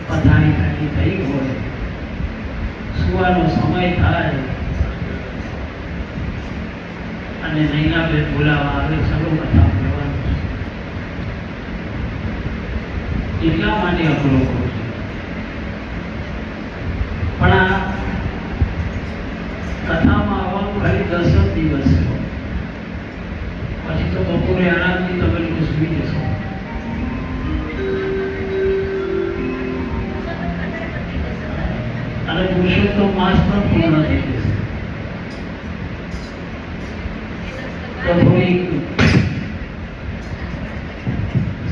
પથારી ઠંડી થઈ હોય સુવાનો સમય થાય અને નૈનાબેન બોલાવા આવે, ચલો કથા કરવાનું એટલા માટે અઘરો કરું છું. પણ આ કથામાં આવવાનું ખાલી 10 જ દિવસ છે. પછી તો બપોરે આરામથી તમે લોકો સુઈ જશો. અને પુરુષોત્તમ માસ પણ પૂર્ણ થઈ જશે. તો થોડી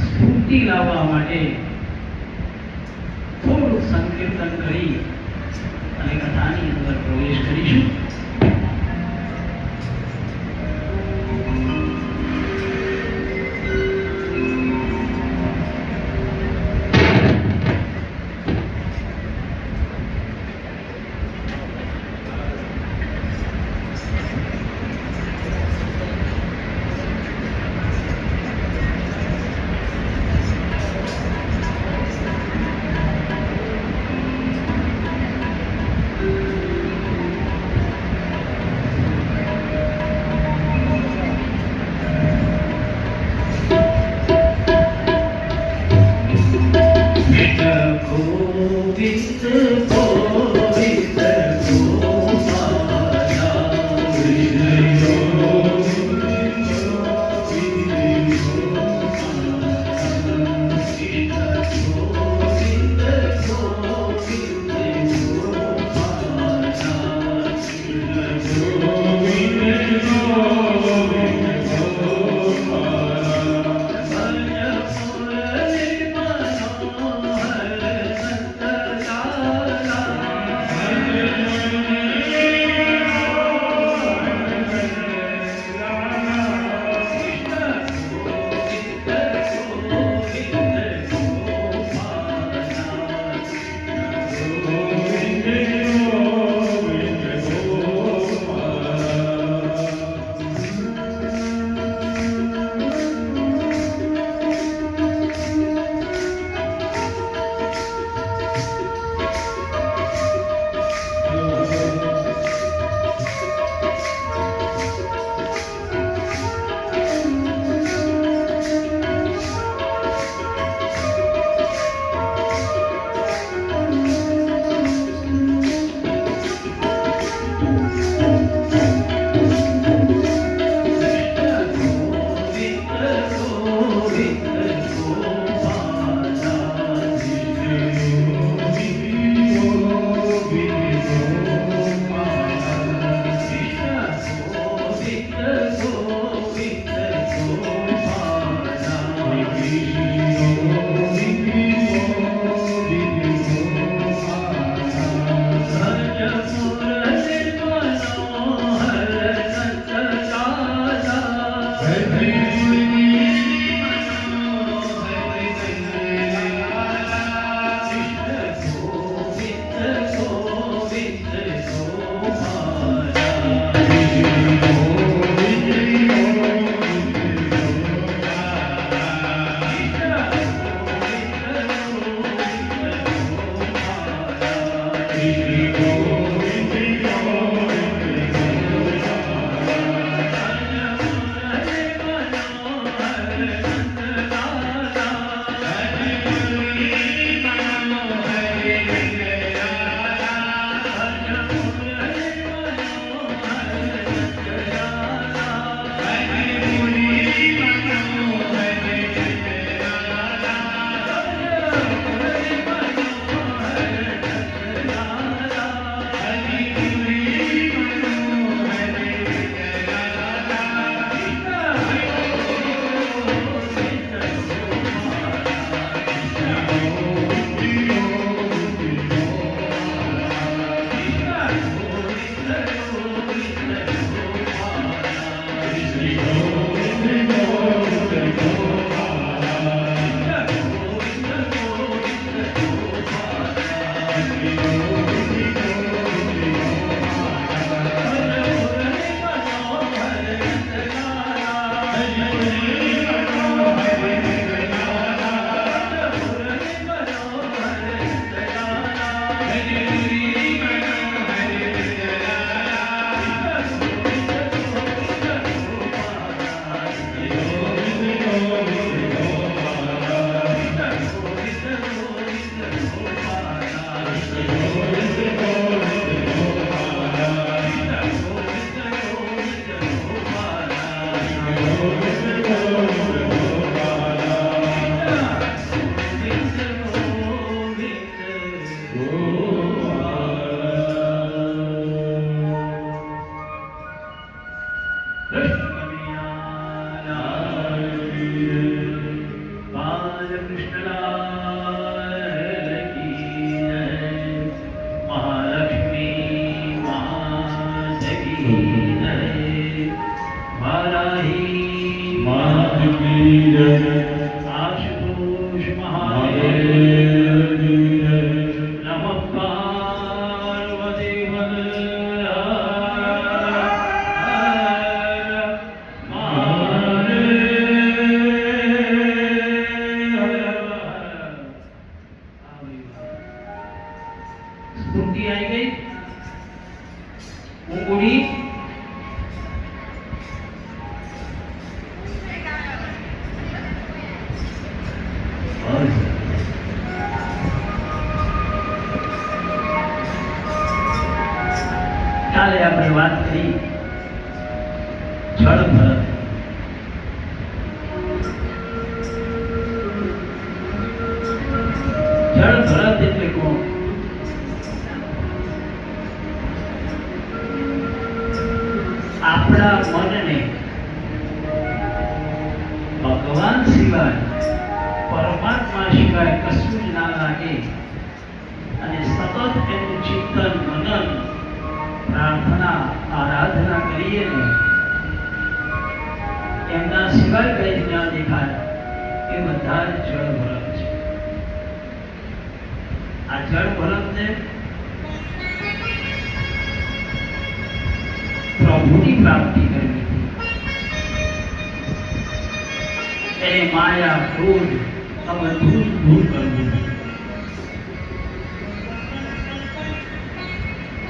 સ્ફૂર્તિ લાવવા માટે થોડું સંકીર્તન કરી અને કથાની અંદર પ્રવેશ કરીશું. આશુતોષ મહાદેવ નમઃ પાર્વતી સ્ફૂર્તિ આવી ગઈ ઊંઘુડી કાલે આપણે વાત કરી જળ ભરત જળ ભરત એટલે કોણ? આપણા મનને ભગવાન સિવાય પરમાત્મા સિવાય કશું જ ના લાગે અને સતત એનું ચિંતન મનન પ્રાર્થના આરાધના કરીએ ને એમના સિવાય કઈ જ ના દેખાય એ બધા જ જળ ભરત છે. આ જળ ભરતને પ્રભુની પ્રાપ્તિ કરવી હતી. એને માયા ક્રોધ આ બધું દૂર કરવું.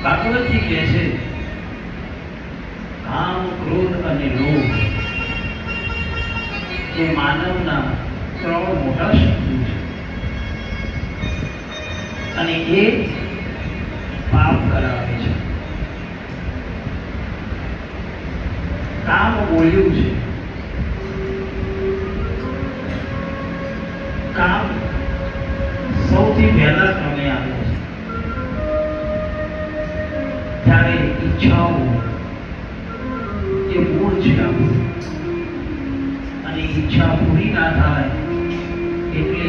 ભાગવતજી કહે છે કામ ક્રોધ અને લોભ એ માનવના ત્રણ મોટા શત્રુ છે અને એ પાપ કરાવે છે. કામ બોલ્યું છે, કામ સૌથી પહેલા ક્રમે આવે છે. ત્યારે ઈચ્છાઓ એ મૂળ છે આપણું અને ઈચ્છા પૂરી ના થાય એટલે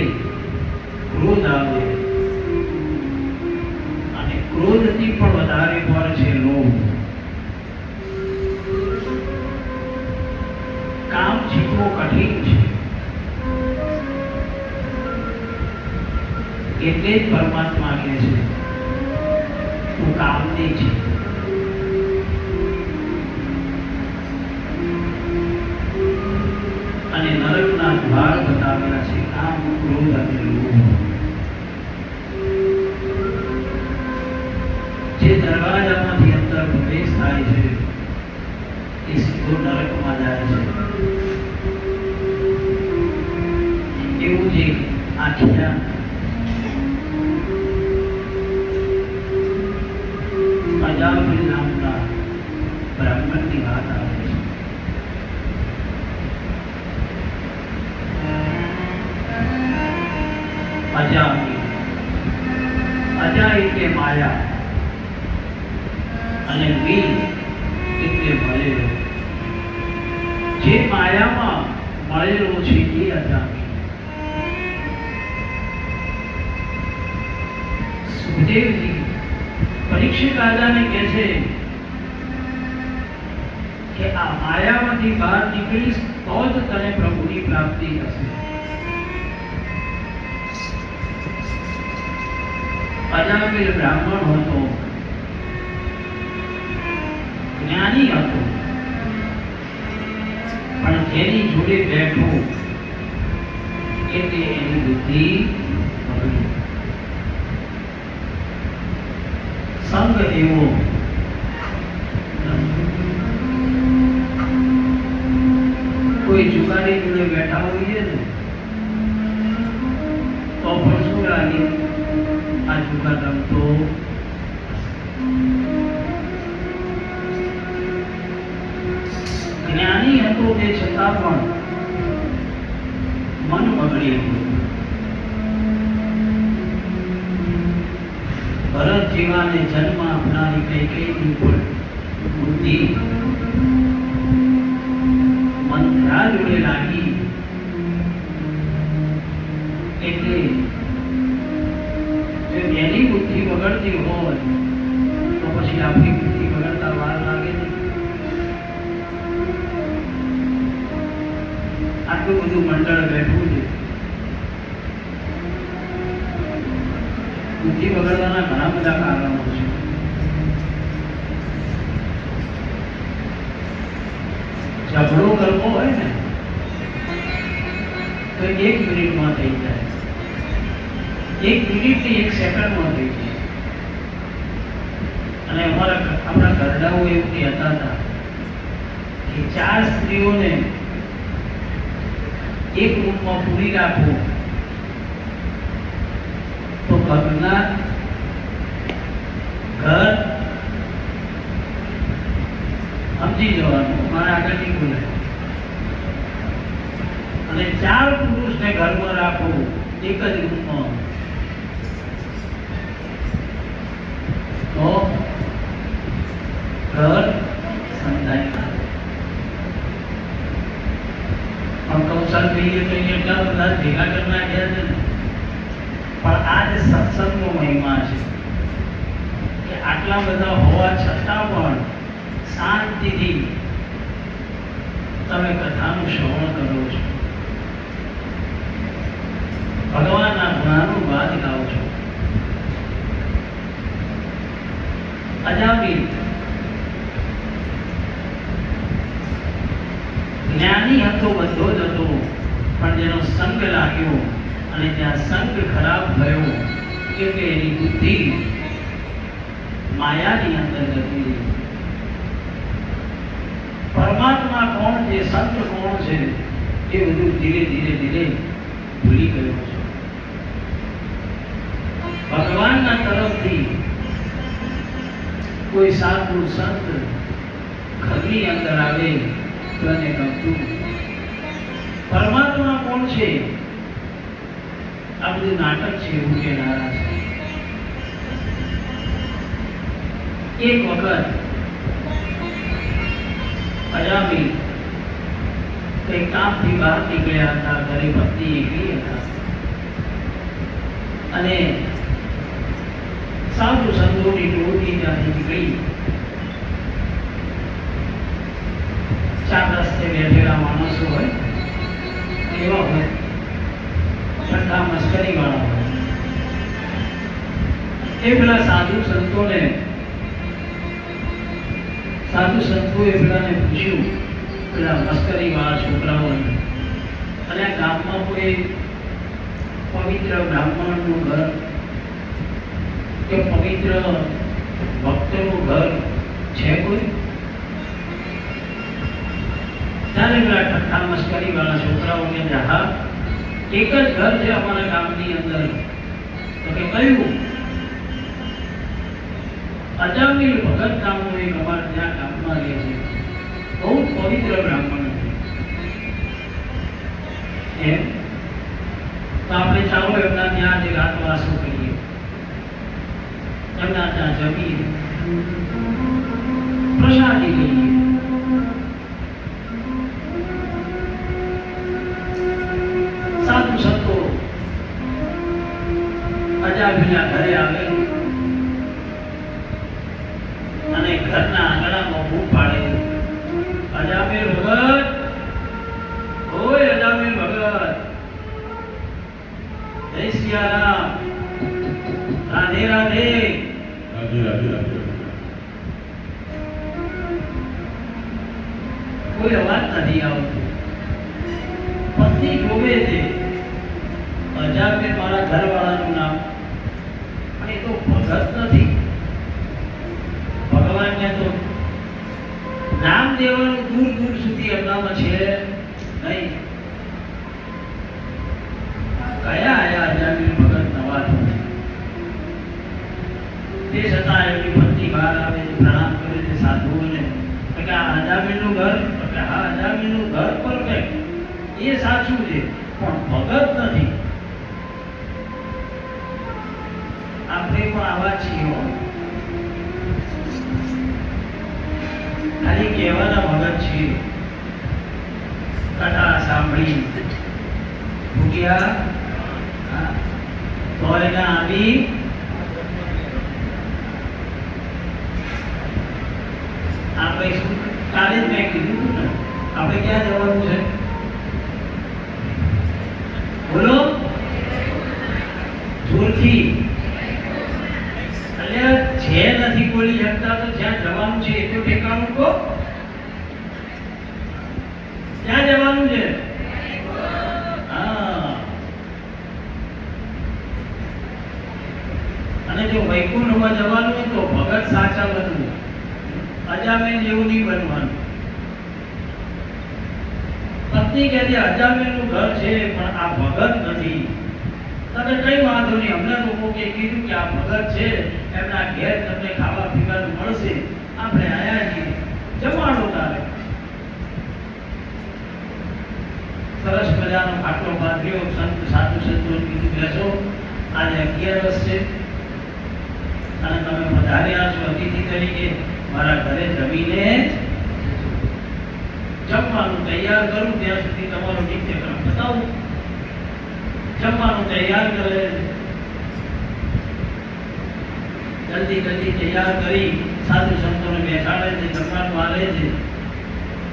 ક્રોધ આવે અને ક્રોધથી પણ વધારે પર છે લોભ. કામ જીતવો કઠિન છે એટલે જ પરમાત્મા કહે છે તું કામની છે. અને નરકના દ્વાર બતાવેલા છે કામ ક્રોધ અને લોભ. જે દરવાજામાંથી અંદર પ્રવેશ થાય છે એ સીધો નરકમાં જાય છે. એવું જે આખ્યાન અજામિલ નામના બ્રાહ્મણની વાત આવે છે. અજા એટલે માયા અને મીલ એટલે મળેલો. જે માયામાં મળેલો છે એ અજામિલ. સુખદેવજી પરીક્ષિત રાજાને કહે છે કે આ માયામાંથી બહાર નીકળીશ તો જ તને પ્રભુની પ્રાપ્તિ થશે. અજામિલ બ્રાહ્મણ હતો, જ્ઞાની હતો, પણ જેની જોડે બેઠો એટલે એની બુદ્ધિ બગડી. સંગ એવો કોઈ જુગારી જોડે બેઠા હોઈએ ને તો પણ શું લાગે આ જુગાર રમતો. જ્ઞાની હતો તે છતાં પણ મન બગડી ગયું. ભરત જેવાને જન્મ આપનારી કૈકેયીની પણ બુદ્ધિ મંથરા જોડે લાગી એટલે જો એની બુદ્ધિ બગડતી હોય તો પછી આપણી બુદ્ધિ બગડતા વાર લાગે નહીં. આટલું બધું મંડળ બેઠું છે. બુદ્ધિ બગડવાના ઘણા બધા કારણો છે. ઝઘડો કરવો હોય ને તો 1 મિનિટમાં થઈ જાય, 1 મિનિટ ની 1 સેકન્ડમાં થઈ જાય. અને આપણા ઘરડાઓ એવું કહેતા હતા કે 4 સ્ત્રીઓને એક રૂમમાં પૂરી રાખો તો ઘર સમજી જવાનું, મારે આગળ નહીં બોલે. અને 4 પુરુષને ઘરમાં રાખો એક જ રૂમમાં તો ઘર સંધાય. પણ કૌશલભાઈએ તો એટલા બધા ભેગા કરી નાખ્યા છે ને. પણ આ જ સત્સંગનો મહિમા છે કે આટલા બધા હોવા છતાં પણ શાંતિથી તમે કથાનું શ્રવણ કરો છો, ભગવાનના ગુણાનું વાદ ગાઓ છો. અજામિલ જ્ઞાની હતો, બધો જ હતો, પણ જેનો સંગ લાગ્યો અને ત્યાં સંગ ખરાબ થયો એટલે એની બુદ્ધિ માયાની અંદર જતી રહી. પરમાત્મા કોણ છે, સંત કોણ છે, એ બધું ધીરે ધીરે ધીરે ભૂલી ગયો છે. ભગવાનના તરફથી કોઈ સાધુ સંત ઘરની અંદર આવે તો એને ગમતું. પરમાત્મા કોણ છે આ બધું નાટક છે એવું કહેનારા છે. એક વખત અજામિલ કંઈ કામથી બહાર નીકળ્યા હતા, ઘરે પત્ની એકલી હતા અને સાધુ સંતોની ટોળી ત્યાંથી નીકળી 4 રસ્તે બેઠેલા માણસો હોય એવા હોય, ઠંડા મસ્કરી વાળા હોય. એ પેલા સાધુ સંતોએ પેલાને પૂછ્યું, પેલા મસ્કરી વાળા છોકરાઓને, અને આ ગામમાં કોઈ પવિત્ર બ્રાહ્મણનું ઘર કે પવિત્ર ભક્તનું ઘર છે કોઈ? ત્યારે પેલા ઠઠ્ઠા મસ્કરી વાળા છોકરાઓને હા, એક જ ઘર છે અમારા ગામની અંદર. તો કે કયું? અજામિલ ભગત નામનું એક અમારા ત્યાં ગામમાં રહે છે, બહુ પવિત્ર બ્રાહ્મણ છે. એમ તો આપણે ચાલો એમના ત્યાં જે રાતવાસો કરીએ, એમના ત્યાં જમીએ, પ્રસાદી લઈએ. સાધુ સંતો અજામિલના ઘરે આવે અને ઘરના આંગણામાં બૂમ પાડે, અજામિલ ભગત, ઓય અજામિલ ભગત, જય સિયારામ, રાધે રાધે. કોઈ અવાજ નથી આવતો. પત્ની જોવે છે અજામિલ મારા ઘરવાળાનું નામ, પણ એ તો ભગત નથી. ભગવાનને તો નામ દેવાનું દૂર દૂર સુધી એમનામાં છે નહીં. કયા આયા અજામિલ ભગત નવા? તે છતાં એમની પત્ની બહાર આવે છે, પ્રણામ કરે છે સાધુઓને કે આ અજામિલનું ઘર? હા, અજામિલનું ઘર પરફેક્ટ, એ સાચું છે, પણ ભગત નથી. આપણે પણ આવા છીએ, ખાલી કહેવાના ભગત છીએ. કથા સાંભળી ભૂગ્યા તો એના આવી આપણે શું કાલે જ મેં કીધું ને, આપણે ક્યાં જવાનું છે? નથી. એટલે જે નથી બોલી શકતા તો જ્યાં જવાનું છે એટલું ઠેકાણું કહો. ક્યાં જવાનું છે? હા. અને જો વૈકુંઠમાં જવાનું હોય તો ભગત સાચા બનવું, અજામેલ જેવું નહીં બનવાનું. પત્ની કહેતી અજામેલનું ઘર છે પણ આ ભગત નથી. તમે કઈ વાંધો નહીં, અમને લોકો કે કીધું કે આ ભગત છે, એમના ઘેર તમને ખાવા પીવાનું મળશે, આપણે આયા છીએ, જમાડો તારે. સરસ મજાનો ખાટલો પાથર્યો. સંત સાધુ સંતો કીધું બેસો, આજે 11 છે અને તમે પધાર્યા છો અતિથિ તરીકે, મારા ઘરે જમીને જમવાનું તૈયાર કરું ત્યાં સુધી તમારો નિત્યક્રમ બતાવું. જમવાનું તૈયાર કરે, જલ્દી જલ્દી તૈયાર કરી સાધુ સંતોને બેસાડે છે, જમવાનું આલે છે.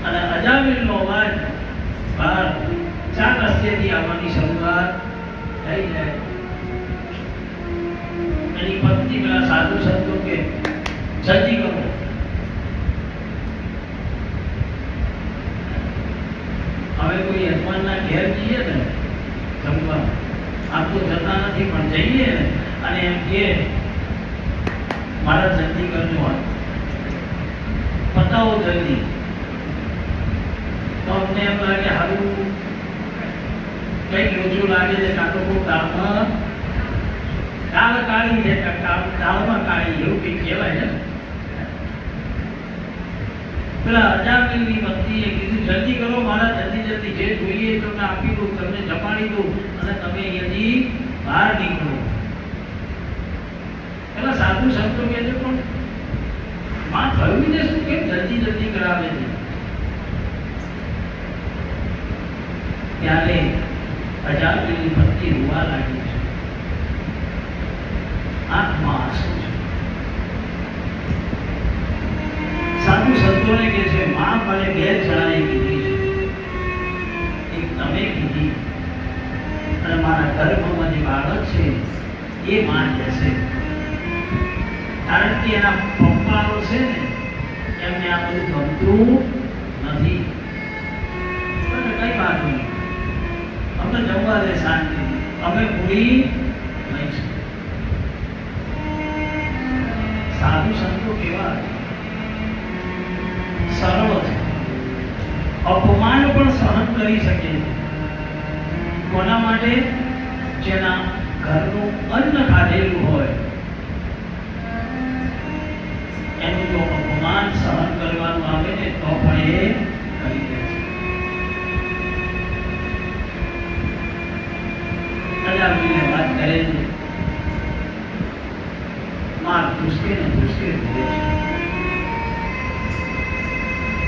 અને અજામિલનો અવાજ બહાર 4 રસ્તેથી આવવાની શરૂઆત થઈ જાય. એની પત્ની પેલા સાધુ સંતો કે જલ્દી કરો. હવે કોઈ યજમાનના ઘેર જઈએ ને જમવા, આમ તો જતા નથી પણ જઈએ અને એમ કે મારા જલ્દી કરજો, પતાવો જલ્દી, તો અમને એમ લાગે સારું કઈક લોચું લાગે છે, કાં તો કોઈ કામમાં દાળ કાળી છે, દાળમાં કાળી એવું કંઈક કહેવાય છે. પેલા અજામિલની પત્નીએ કીધું જલ્દી કરો, મારા જલ્દી જલ્દી જે જોઈએ તમને આપી દઉં, તમને જમાડી દઉં અને તમે અહીંયાથી બહાર નીકળો. પેલા સાધુ સંતો કહે છે પણ માં થયું ને શું, કેમ જલ્દી જલ્દી કરાવે છે? ત્યારે અજામિલની પત્ની રોવા લાગી છે, આંખમાં આંસુ છે. સાધુ સંતોને કહે છે માં મને 2 જણાએ કીધી છે, એક તમે કીધી અને મારા ગર્ભમાં જે બાળક છે એ માં જશે. કારણ કે એના પપ્પાઓ છે ને એમને આ બધું ગમતું નથી. કઈ વાત નહીં, અમને જમવા દે શાંતિ, અમે પૂરી લઈશું. સાધુ સંતો કેવા સરળ છે, અપમાન પણ સહન કરી શકે. કોના માટે? જેના ઘરનું અન્ન ખાધેલું હોય એનું જો અપમાન સહન કરવાનું આવે ને તો પણ એ કરી દે છે. અજામિલને વાત કરે છે, માર ધુસકે ને ધુસકે ભૂલે છે.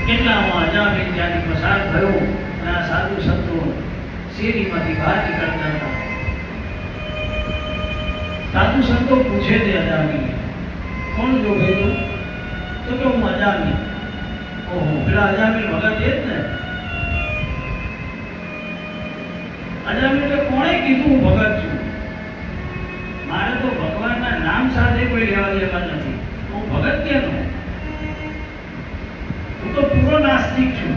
કેટલામાં અજામિલ ત્યાંથી પસાર થયો અને આ સાધુ સંતો શેરીમાંથી બહાર નીકળતા હતા. સાધુ સંતો પૂછે છે અજામિલને, કોણ જો ભેગું? તો કે હું અજામિલ. ઓહો, પેલા અજામિલ ભગત એ જ ને? અજામિલ કે કોણે કીધું હું ભગત છું? મારે તો ભગવાનના નામ સાથે કોઈ લેવા દેવા નથી, હું ભગત કેનો? હું તો પૂરો નાસ્તિક છું.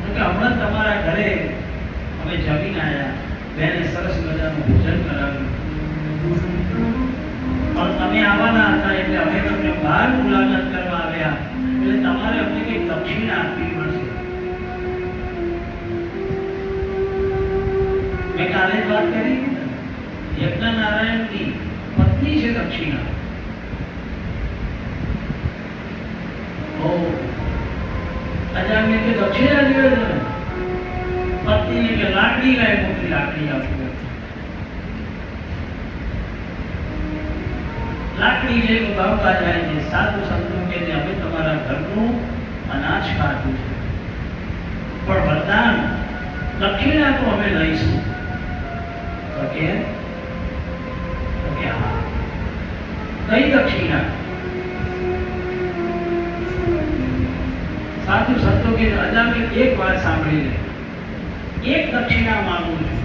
તો કે હમણાં તમારા ઘરે અમે જમીન આવ્યા, બેને સરસ મજાનું ભોજન કરાવ્યું, પણ તમે આવવાના હતા એટલે અમે તમને બહાર મુલાકાત કરવા આવ્યા, એટલે તમારે અમને કંઈક દક્ષિણા આપવી પડશે. મેં કાલે જ વાત કરી, યજ્ઞનારાયણની પત્ની છે દક્ષિણા. અજામિલ કે દક્ષિણા જોઈએ છે, પત્નીને કે લાકડી લાય, મોટી લાકડી આપી. લાકડી લઈને ભાવતા જાય છે. સાધુ સંતો કે અમે તમારા ઘરનું અનાજ ખાધું છે, પણ વરદાન દક્ષિણા તો અમે લઈશું. તો કે હા, કઈ દક્ષિણા? સાધુ સંતો કે અજામિલ એક વાત સાંભળી લે, એક દક્ષિણા માંગુ છું,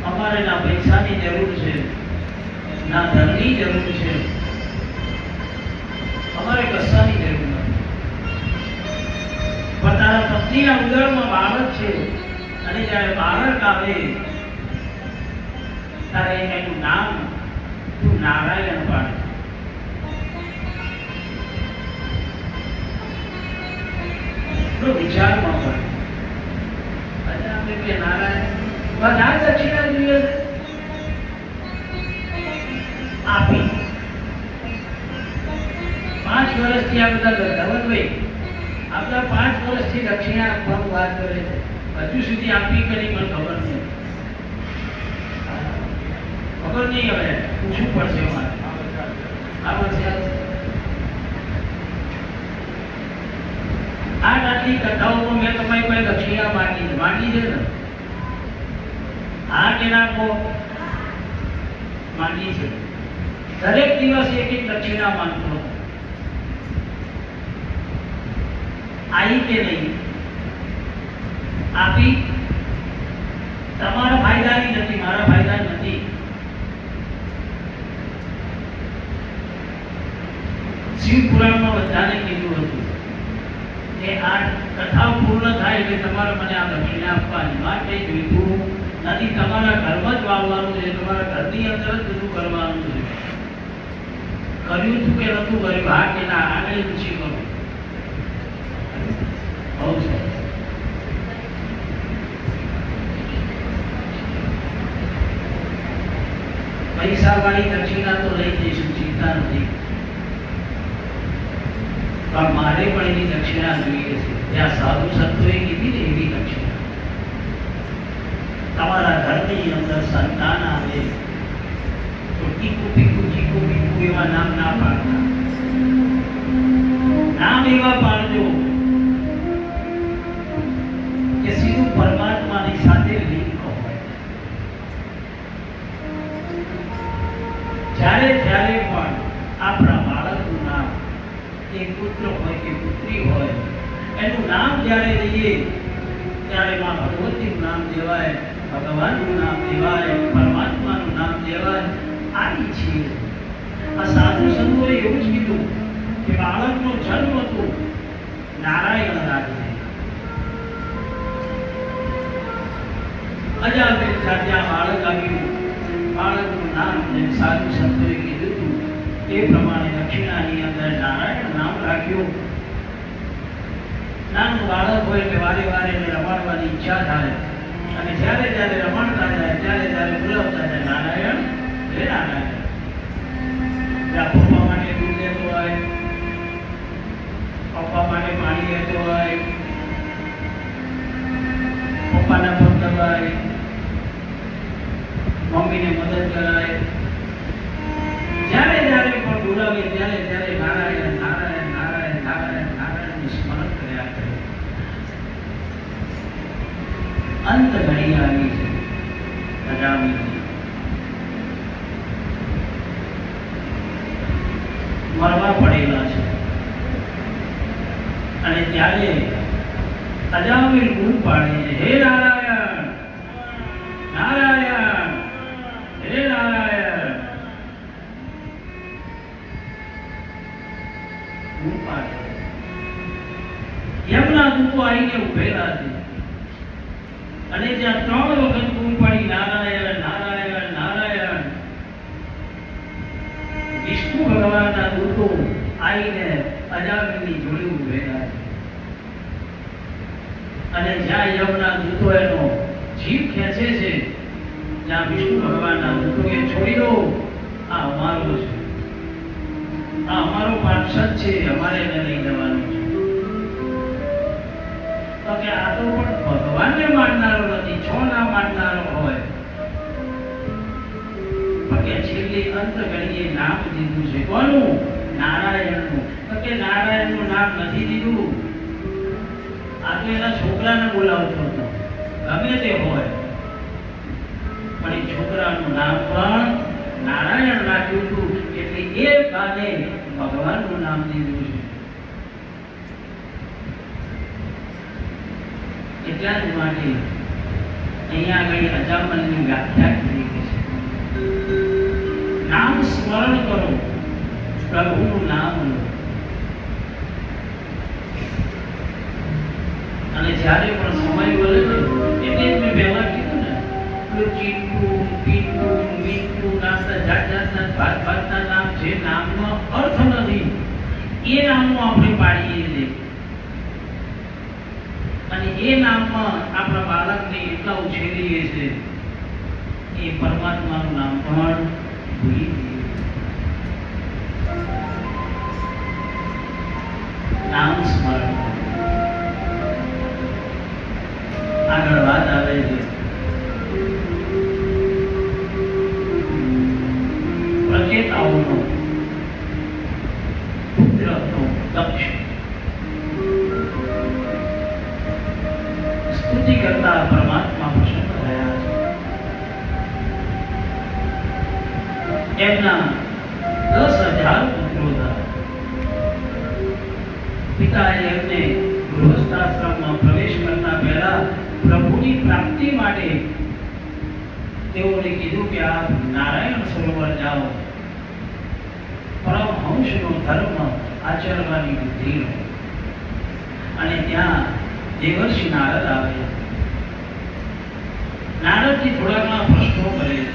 અમારે ના પૈસાની જરૂર છે, ના ધનની જરૂર છે, અમારે કશાની જરૂર નથી. પણ તારા પત્નીના ઉદરમાં બાળક છે અને જ્યારે બાળક આવે ત્યારે એનું નામ તું નારાયણ પાડ. વિચારમાં પડે કે નારાયણ બધા દક્ષિણા જોઈએ આપી. 5 વર્ષથી આ બધા ધવલભાઈ આપણા 5 વર્ષથી દક્ષિણા આપવાનું વાત કરે છે, હજુ સુધી આપી કરી મને ખબર નહીં. ખબર નહીં, હવે પૂછવું પડશે મારે. આ વર્ષે આટલી કથાઓમાં મેં તમારી પાસે દક્ષિણા માંગી છે ને, આ કેનાકો માંગી છે. દરેક દિવસ એક એક દક્ષિણા માંગતો. આવી કે નહીં આપી? તમારા ફાયદાની નથી, મારા ફાયદા નથી. શિવ પુરાણમાં બધાને કીધું હતું કે આ કથાઓ પૂર્ણ થાય એટલે તમારે મને આ દક્ષિણા આપવાની. માટે જોઈતું નથી, તમારા ઘરમાં જ વાવવાનું છે, તમારા ઘરની અંદર જ બધું કરવાનું છે. કર્યું તું કે નતું કર્યું? હા કે ના? આગળ પૂછી કરું. બહુ સરસ. પૈસા વાળી દક્ષિણા તો લઈ જઈશું, ચિંતા નથી. પણ મારે પણ એની દક્ષિણા જોઈએ છે. ત્યાં સાધુ સંતોએ કીધી ને એવી દક્ષિણા. તમારા ઘરની અંદર સંતાન આવે તો ટીકુ પીકુ ચીકુ પીકુ એવા નામ ના પાડતા. નામ એવા પાડજો કે સીધું પરમાત્માની સાથે લિંક હોય. જ્યારે જ્યારે પણ આપણા બાળકનું નામ, એ પુત્ર હોય કે પુત્રી હોય, એનું નામ જ્યારે લઈએ ત્યારે માં ભગવતીનું નામ લેવાય, ભગવાનનું નામ લેવાય, પરમાત્માનું નામ લેવાય. આવી છે આ સાધુ સંતોએ એવું જ કીધું કે બાળકનો જન્મ હતો નારાયણ રાજ્ય. અજામિલ ત્યાં બાળક આવ્યું, બાળકનું નામ જેમ સાધુ સંતોએ કીધું હતું એ પ્રમાણે દક્ષિણાની અંદર નારાયણ નામ રાખ્યું. નાનું બાળક હોય એટલે વારે વારે એને રમાડવાની ઈચ્છા થાય અને જ્યારે જ્યારે રમાડતા જાય ત્યારે ત્યારે બોલાવતા જાય નારાયણ હે નારાયણ. પપ્પા માટે દૂધ લેતો હોય, પપ્પા માટે પાણી લેતો હોય, પપ્પાના પગ દબાય, મમ્મીને મદદ કરાય. જ્યારે જ્યારે પણ બોલાવે ત્યારે ત્યારે નારાયણ નારાયણ નારાયણ નારાયણ નારાયણનું સ્મરણ કર્યા કરે. અંત ઘડી આવી છે અજામિલની. મરવા પડેલા છે અને ત્યારે અજામિલ બૂમ પાડે છે, હે નારાયણ નારાયણ હે નારાયણ. બૂમ પાડે. યમના દૂતો આવીને ઉભેલા છે અને ત્યાં 3 વખત બૂમ પાડી નારાયણ નારાયણ નારાયણ. વિષ્ણુ ભગવાનના દૂતો આવીને અજામિલની જોડે ઉભેલા છે અને જ્યાં યમના દૂતો એનો જીવ ખેંચે છે ત્યાં વિષ્ણુ ભગવાનના દૂતો કે છોડી દો, આ અમારો છે, આ અમારો પાર્ષદ છે, અમારે એને લઈ જવાનું છે. તો કે આ તો પણ ભગવાનને માનનારો નથી, છો ના માનનારો હોય. પણ કે છેલ્લી અંત ઘડીએ નામ દીધું છે. કોનું? નારાયણનું. તો કે નારાયણનું નામ નથી દીધું, આ તો એના છોકરાને બોલાવતો હતો, ગમે તે હોય પણ એ છોકરાનું નામ પણ નારાયણ રાખ્યું હતું. એટલે એ બાને ભગવાનનું નામ દીધું છે. એટલા જ માટે અહીંયા આગળ અજામલની વ્યાખ્યા કરી છે. નામ સ્મરણ કરો, પ્રભુનું નામ લો. અને જ્યારે પણ સમય મળે ને, એટલે જ મેં પહેલા કીધું ને, ચીટું, પીટું, મીઠું, નાસ્તા, જાતના ભાતના નામ, જે નામનો અર્થ નથી એ નામો આપણે પાડીએ છીએ. અને એ નામમાં આપણા બાળકને એટલા ઉછેરીએ છે એ પરમાત્માનું નામ પણ ભૂલી ગઈએ. નામ સ્મરણ. આગળ વાત આવે છે પ્રચેતાઓનો પુત્ર હતો દક્ષ. સ્તુતિ કરતા પરમાત્મા પ્રસન્ન થયા છે. એમના 10,000 પુત્રો હતા. પિતાએ એમને ગૃહસ્થાશ્રમમાં પ્રવેશ કરતા પહેલા પ્રભુની પ્રાપ્તિ માટે તેઓને કીધું કે આપ નારાયણ સરોવર જાઓ, પરમહંસનો ધર્મ આચરવાની બુદ્ધિ લો. અને ત્યાં દેવર્ષિ નારદ આવે. નારદજી થોડા ઘણા પ્રશ્નો કરે છે.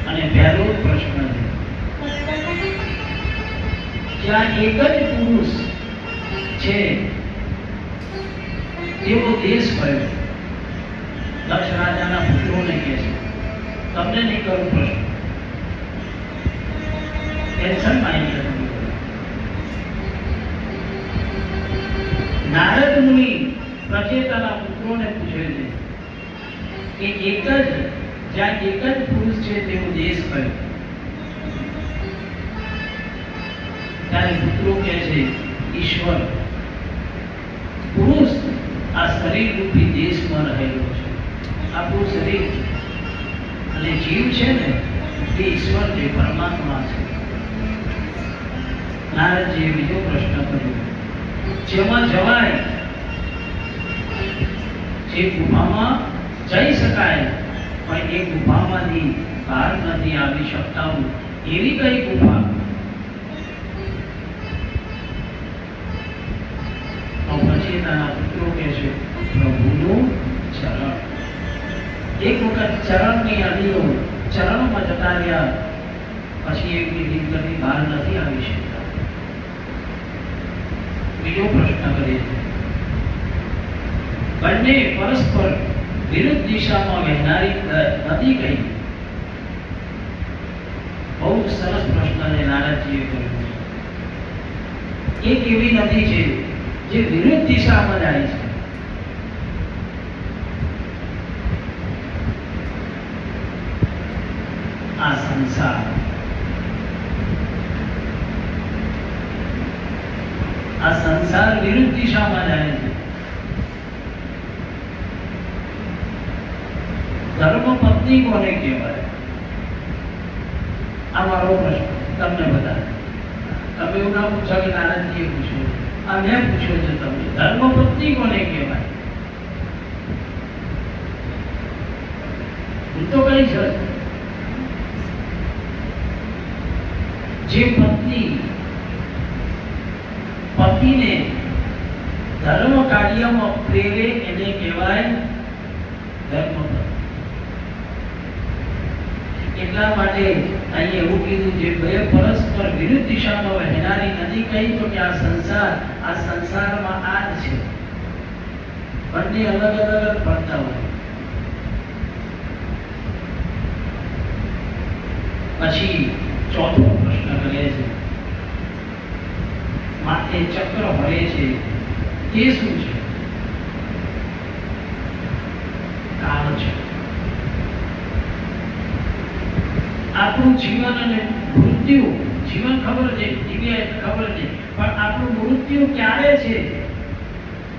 અને પહેલો પ્રશ્ન છે, જ્યાં એક જ પુરુષ છે તેવો દેશ કયો? દક્ષ રાજાના પુત્રોને કહે છે, તમને નહીં કરું પ્રશ્ન, ટેન્શનમાં આવી ગયા. નારદ મુનિ પ્રચેતાના પુત્રોને પૂછે છે કે જ્યાં એક જ પુરુષ છે તેવો દેશ કયો? ત્યારે પુત્રો કહે છે, ઈશ્વર. પુરુષ આ શરીર રૂપી દેશમાં રહેલો છે. આપણું શરીર અને જીવ છે ને એ ઈશ્વર છે, પરમાત્મા છે. નારદજીએ બીજો પ્રશ્ન કર્યો, જેમાં જવાય, જે ગુફામાં જઈ શકાય પણ એ ગુફામાંથી બહાર નથી આવી શકતા, એવી કઈ ગુફા? પછી તારા પુત્રો કહે છે, પ્રભુનું ચરણ. એક વખત ચરણની અડીઓ ચરણમાં જતા રહ્યા પછી એમની જિંદગી બહાર નથી આવી શકતા. બીજો પ્રશ્ન કરીએ, બંને પરસ્પર વિરુદ્ધ દિશામાં વહેનારી નદી કઈ? બહુ સરસ પ્રશ્ન છે નારદજીએ કર્યો. એક એવી નદી છે જે વિરુદ્ધ દિશામાં જાય છે. આ સંસાર. આ સંસાર વિરુદ્ધ દિશામાં જાય છે. ધર્મ પત્ની કોને કહેવાય? આ મારો પ્રશ્ન તમને બધા. તમે એવું ના પૂછો કે નારદજીએ પૂછ્યું, આ મેં પૂછ્યો છે તમને. ધર્મ પત્ની કોને કહેવાય? હું તો કઈ છે, જે પત્ની પતિને ધર્મ કાર્યમાં પ્રેરે એને કહેવાય ધર્મપત્ની. એટલા માટે અહીં એવું કીધું, જે બે પરસ્પર વિરુદ્ધ દિશામાં વહેનારી નદી કહી તો કે આ સંસારમાં આ જ છે. બંને અલગ અલગ પડતા હોય. પછી ચોથો પ્રશ્ન કરે છે, માથે ચક્ર ભરે છે તે શું છે? કાળ છે. આપણું જીવન અને મૃત્યુ, જીવન ખબર છે, દિવ્ય ખબર છે, પણ આપણું મૃત્યુ ક્યારે છે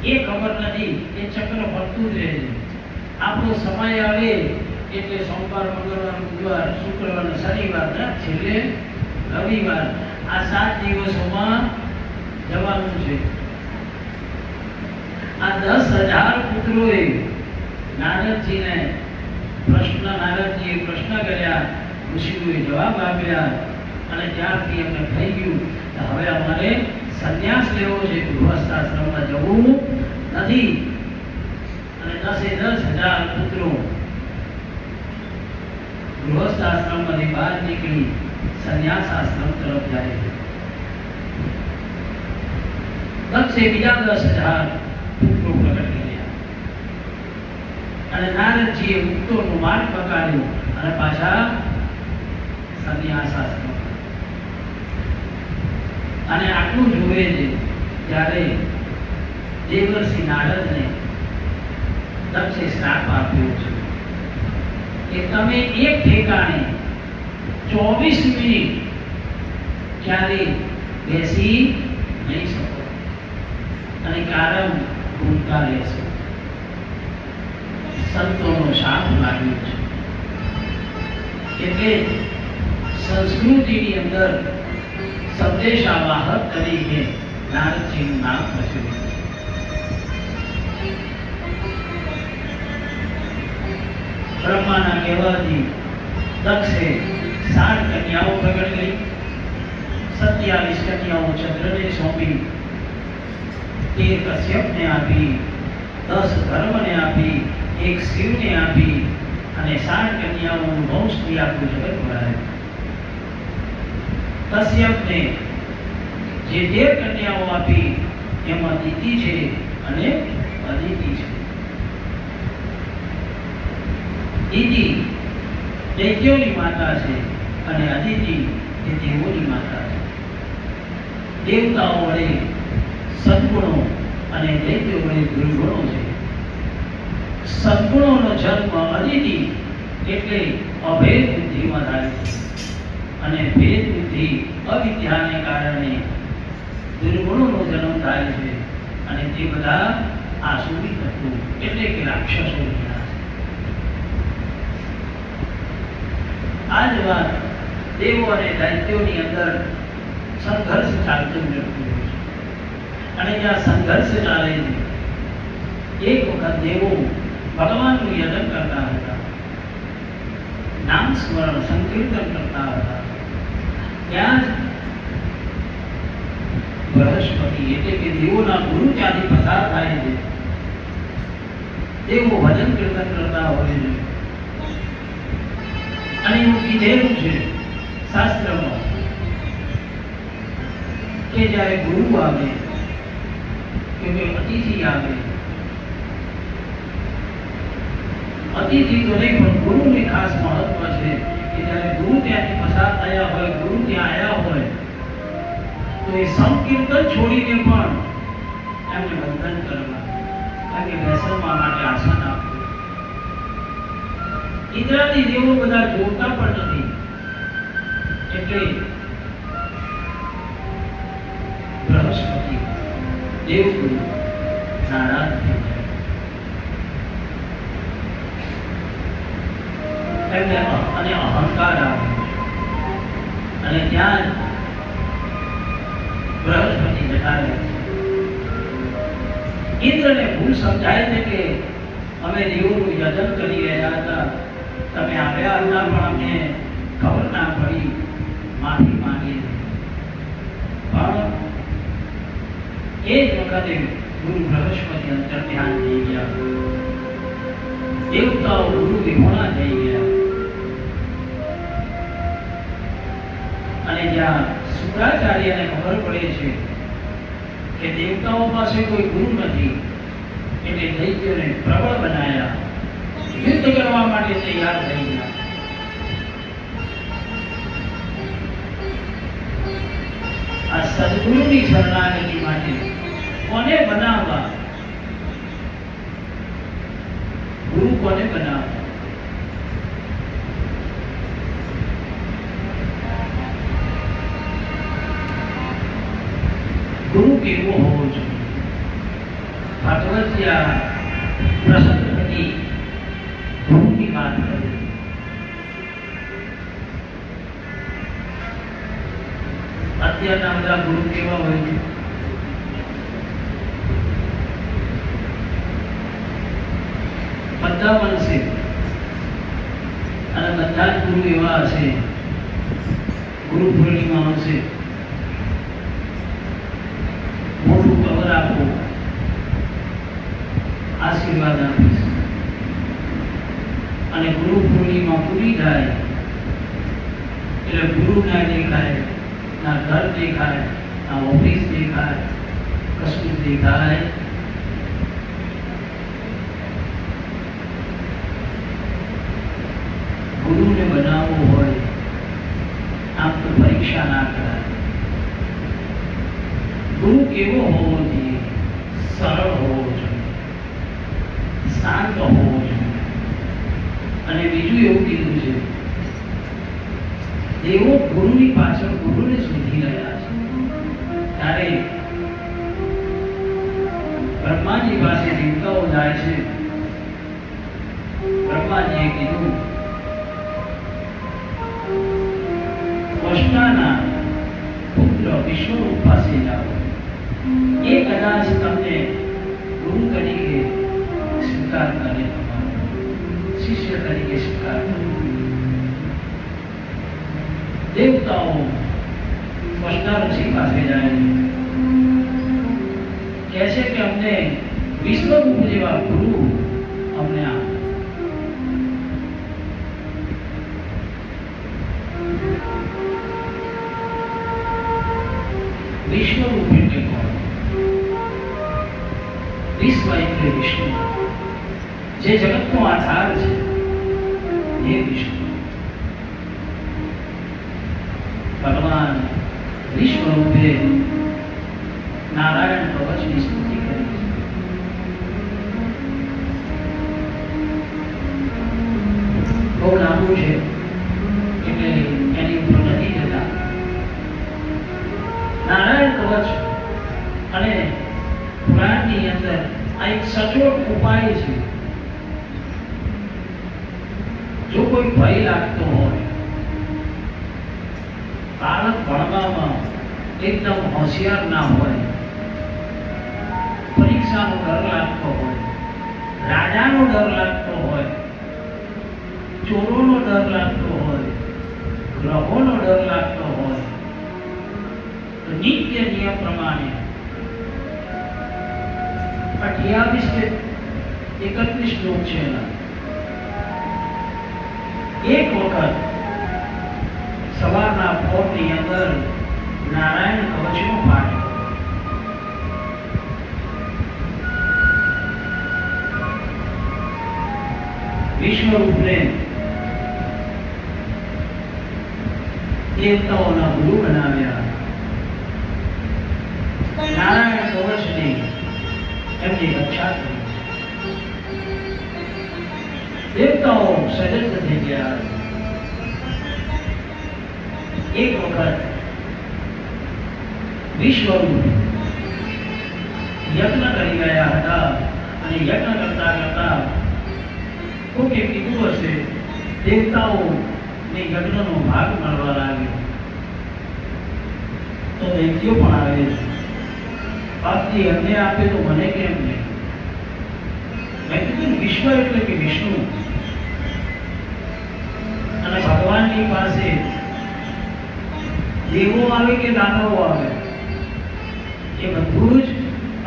એ ખબર નથી. એ ચક્ર ફરતું જ રહે છે. આપણો સમય આવે એટલે સોમવાર, મંગળવાર, બુધવાર, શુક્રવાર, શનિવાર, છેલ્લે રવિવાર, આ 7 દિવસોમાં જવાનું છે. આ 10,000 પુત્રોએ નારદજીને નારદજીએ પ્રશ્ન કર્યા, ઋષિઓએ જવાબ આપ્યા અને ત્યારથી એમને થઈ ગયું કે હવે અમારે સંન્યાસ લેવો છે, ગૃહસ્થાશ્રમમાં જવું નથી. અને 10,000 પુત્રો ગૃહસ્થાશ્રમમાંથી બહાર નીકળી સંન્યાસ આશ્રમ તરફ જાય છે. દક્ષે બીજા 10,000 પુત્રો પ્રગટ કર્યા અને નારદજીએ મુક્તોનો માર્ગ પકડ્યો અને પાછા સંન્યાસ આશ્રમ. અને આટલું જોવે છે ત્યારે દેવર્ષિ નારદને દક્ષે શ્રાપ આપ્યો છે કે તમે એક ઠેકાણે 24 મિનિટ ક્યારે બેસી નહીં શકો અને કારમ ભૂલતા રહેશો. સંતોનો શાપ લાગ્યો છે. એટલે સંસ્કૃતિની અંદર સંદેશાવાહક તરીકે નારદજીનું નામ પ્રચલિત છે. બ્રહ્માના કહેવાથી દક્ષે 60 કન્યાઓ પ્રગટ કરી. 27 કન્યાઓ ચંદ્રને સોંપી, 13 કશ્યપને આપી, 10 ધર્મને આપી, 1 શિવને આપી અને 60 કન્યાઓનું વંશથી આખું જગત ભરાયું. કશ્યપને જે 13 કન્યાઓ આપી એમાં દિતિ છે અને અદિતિ છે. દિતિ દૈત્યોની માતા છે અને અદિતિ એ દેવોની માતા છે. દેવતાઓ વડે સદગુણો અને દૈત્યો વડે દુર્ગુણો છે. સદગુણોનો જન્મ અદિતિ એટલે અભેદ બુદ્ધિમાં થાય છે અને ભેદ બુદ્ધિ અવિદ્યાને કારણે દુર્ગુણોનો જન્મ થાય છે અને તે બધા આસુરી તત્વો એટલે કે રાક્ષસો થયા. આ જ વાત દેવો અને દૈત્યોની અંદર સંઘર્ષ ચાલતું રહેતું હોય છે. અને જ્યાં સંઘર્ષ ચાલે છે, એક વખત દેવો ભગવાનનું યજન કરતા હતા, નામ સ્મરણ સંકીર્તન કરતા હતા. ત્યાં જ બૃહસ્પતિ એટલે કે દેવોના ગુરુ ત્યાંથી પસાર થાય છે. દેવો ભજન કીર્તન કરતા હોય છે અને એવું કીધેલું છે શાસ્ત્રમાં કે જ્યારે ગુરુ આવે કે કોઈ અતિથિ આવે, અતિથિ તો નહીં પણ ગુરુની ખાસ મહત્વ છે કે જ્યારે ગુરુ ત્યાંથી પસાર થયા હોય, ગુરુ ત્યાં આવ્યા હોય તો એ સંકીર્તન છોડીને પણ એમને વંદન કરવા, કારણ કે બેસવા માટે આસન આપવું. ઇન્દ્રાદી દેવો બધા જોતા પણ નથી એટલે બૃહસ્પતિ દેવગુરુ નારાજ થઈ જાય એમને અને અહંકાર આવે અને ત્યાં બૃહસ્પતિ જતા રહે છે. ઇન્દ્રને ભૂલ સમજાય છે કે અમે દેવોનું યજન કરી રહ્યા હતા, તમે આવ્યા હતા પણ અમને ખબર ના પડી, માફી માંગી. પણ એ જ વખતે ગુરુ બૃહસ્પતિ અંતર ધ્યાન થઈ ગયા, દેવતાઓ ગુરુ વિહોણા થઈ ગયા અને જ્યાં શુક્રાચાર્યને ખબર પડે છે કે દેવતાઓ પાસે કોઈ ગુરુ નથી એટલે દૈત્યોને પ્રબળ બનાયા, યુદ્ધ કરવા માટે તૈયાર થઈ ગયા. આ સદગુરુની શરણાગતિ માટે કોને બનાવવા, ગુરુ કોને બનાવવા? ગુરુ કેવો હોવો જોઈએ? ભગવતી આ પ્રસંગની ગુરુની વાત કરે. અત્યારના બધા ગુરુ કેવા હોય છે? બધા બનશે અને બધા જ ગુરુ એવા હશે. ગુરુ પૂર્ણિમા હશે, મોટું કવર આપો, આશીર્વાદ આપીશ. અને ગુરુ પૂર્ણિમા પૂરી થાય એટલે ગુરુ ના દેખાય, ના ઘર દેખાય, ના ઓફિસ દેખાય, કશું દેખાય. ગુરુને બનાવવો હોય આમ તો પરીક્ષા ના કરાય. ગુરુ કેવો હોવો જોઈએ? સરળ હોવો જોઈએ, શાંત હોવો જોઈએ. અને બીજું એવું કીધું છે, દેવો ગુરુની પાછળ ગુરુને શોધી રહ્યા છે. ત્યારે બ્રહ્માજી પાસે દેવતાઓ જાય છે. બ્રહ્માજીએ કીધું, વૈષ્ણવના પુત્ર વિષ્ણુ પાસે જાઓ, એ કદાચ તમને ગુરુ તરીકે સ્વીકાર કરે, શિષ્ય તરીકે સ્વીકાર કરે. દેવતાઓ વૈષ્ણવજી પાસે જાય કહે છે કે અમને વિશ્વરૂપ જેવા ગુરુ અમને આપો. વિશ્વરૂપ એટલે કોણ? વિશ્વ એટલે વિષ્ણુ, જે જગતનો આધાર છે એ વિષ્ણુ. ભગવાન વિશ્વરૂપે નારાયણ કવચની સ્તુતિ કરી છે. બહુ લાંબુ છે એટલે એની ઉપર નથી જતા. નારાયણ કવચ અને પુરાણની અંદર આ એક સચોટ ઉપાય છે. જો કોઈ ભય લાગતો હોય, બાળક ભણવામાં એકદમ હોશિયાર ના હોય, પરીક્ષાનો ડર લાગતો હોય, રાજાનો ડર લાગતો હોય, ચોરોનો ડર લાગતો હોય, ગ્રહોનો ડર લાગતો હોય, તો નિત્ય નિયમ પ્રમાણે 28 કે 31 શ્લોક છે એના. એક વખત સવારના પોરની અંદર નારાયણ કવચનો પાઠ કરો. વિશ્વરૂપને દેવતાઓના ગુરુ બનાવ્યા. નારાયણ કવચની એમની રક્ષા કરી. દેવતાઓ સજ્જ થઈ ગયા. એક વખત વિશ્વરૂપ યજ્ઞ કરી ગયા હતા અને યજ્ઞ કરતા કરતા કોકે કીધું હશે, દેવતાઓને યજ્ઞનો ભાગ મળવા લાગ્યો. તો દૈત્યો પણ આવે છે, બાપજી અમને આપે તો મને કેમ નહીં? મેં કીધું વિશ્વ એટલે કે વિષ્ણુ અને ભગવાનની પાસે દેવો આવે કે દાનવો આવે, એ બધું જ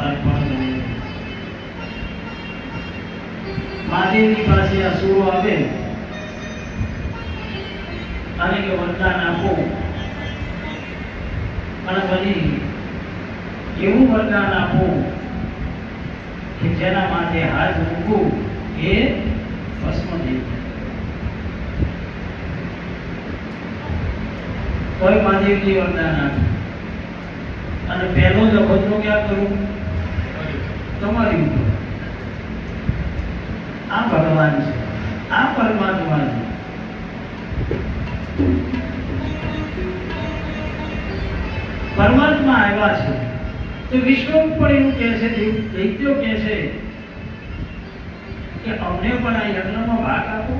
અર્પણ કરે. મહાદેવની પાસે અસુરો આવે અને કે વરદાન આપો, અને પછી એવું વરદાન આપો કે જેના માટે હાથ મૂકવું એ ભસ્મ થઈ જાય. કોઈ મહાદેવજી વરદાન આપે અને પહેલો જગતનો ક્યાં કરું? તમારી ઉપર. આ ભગવાન છે, આ પરમાત્મા છે. પરમાત્મા આવ્યા છે તો વિશ્વ પણ એવું કહે છે, દૈત્યો કહે છે કે અમને પણ આ યજ્ઞનો ભાગ આપો.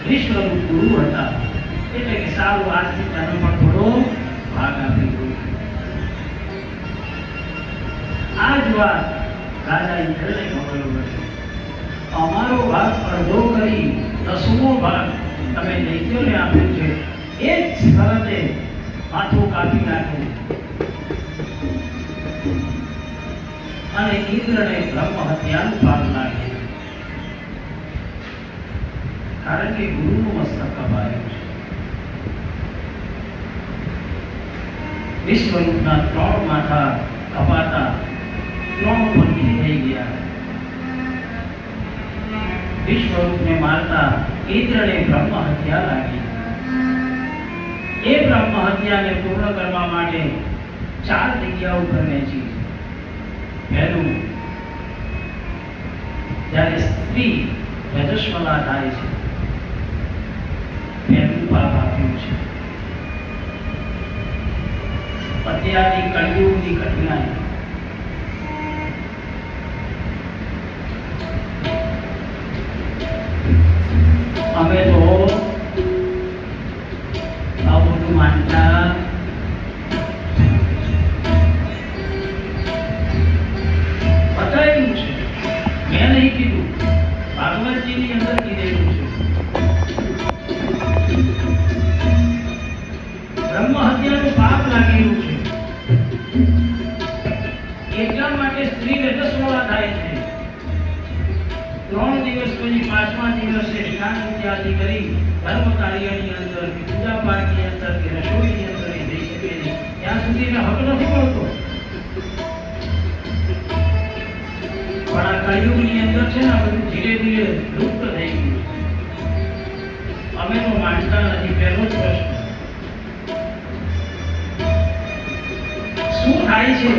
વિશ્વરૂપ ગુરુ હતા એટલે કે સારું આજથી તમે પણ થોડો ભાગ આપી દો. આ જ વાત રાજા ઇન્દ્રને મોકલ્યો છે, અમારો ભાગ અડધો કરી 10મો ભાગ તમે દૈત્યોને આપ્યો છે, એ જ શરતે માથું કાપી નાખ્યું. અને ઇન્દ્રને બ્રહ્મ હત્યાનું પાપ લાગે, કારણ કે ગુરુનું મસ્તક કપાયું છે. વિશ્વરૂપના 3 માથા કપાતા 3 બંદી થઈ ગયા. વિશ્વરૂપને મારતા ઇન્દ્રને બ્રહ્મ હત્યા લાગી. એ બ્રહ્મ હત્યાને પૂર્ણ કરવા માટે 4 જગ્યા ઉપર વહેંચી. પહેલું, જ્યારે સ્ત્રી રજસ્વલા થાય છે, પહેલું પાપ આપ્યું છે. અત્યારની કળિયુગની કઠિનાઈ, અમે તો આ બધું માનતા બતાવ્યું છે. મેં નહીં કીધું, ભાગવતજીની અંદર કીધેલું છે. બ્રહ્મ હત્યાનું પાપ લાગેલું છે. એટલા માટે સ્ત્રી રજસ્વલા થાય છે. 3 દિવસ પછી 5મા દિવસે સ્નાન ઇત્યાદિ કરી ધર્મ કાર્યની અંદર, પૂજા પાઠની અંદર કે રસોઈની અંદર જઈ શકે નહીં. ત્યાં સુધી એને હક નથી મળતો. પણ આ કળિયુગની અંદર છે ને, બધું ધીરે ધીરે લુપ્ત થઈ ગયું. અમે તો માનતા નથી. પહેલો જ પ્રશ્ન શું થાય છે?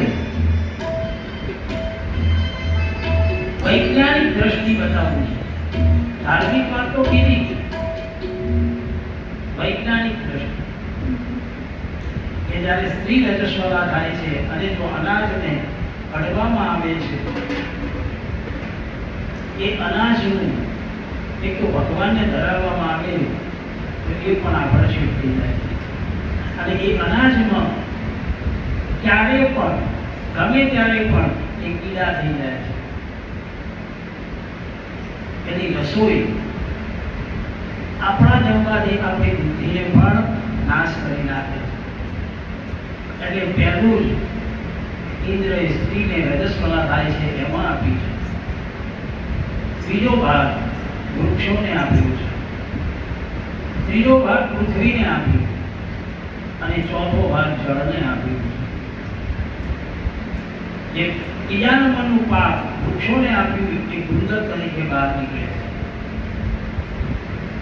વૈજ્ઞાનિક દ્રષ્ટિ બતાવવું છે. ધાર્મિક વાત તો કીધી, વૈજ્ઞાનિક દ્રષ્ટિ કે જ્યારે સ્ત્રી રજસ્વલા થાય છે અને જો અનાજને અડવામાં આવે છે, એ અનાજનું એક તો ભગવાનને ધરાવવામાં આવે તો એ પણ આકર્ષિત થઈ જાય છે. અને એ અનાજમાં ક્યારે પણ, ગમે ત્યારે પણ એ કીડા થઈ જાય છે. એની રસોઈ આપણા જમવાથી આપણી બુદ્ધિને પણ નાશ કરી નાખે. એટલે પહેલું જ ઇન્દ્રએ સ્ત્રીને રજસ્વલા થાય છે એમાં આપી છે. બીજો ભાગ વૃક્ષોને આપ્યો છે. ત્રીજો ભાગ પૃથ્વીને આપ્યો અને ચોથો ભાગ જળને આપ્યો છે. જે બીજા નંબરનું પાપ વૃક્ષોને આપ્યું એ ગુંદર તરીકે બહાર નીકળે છે.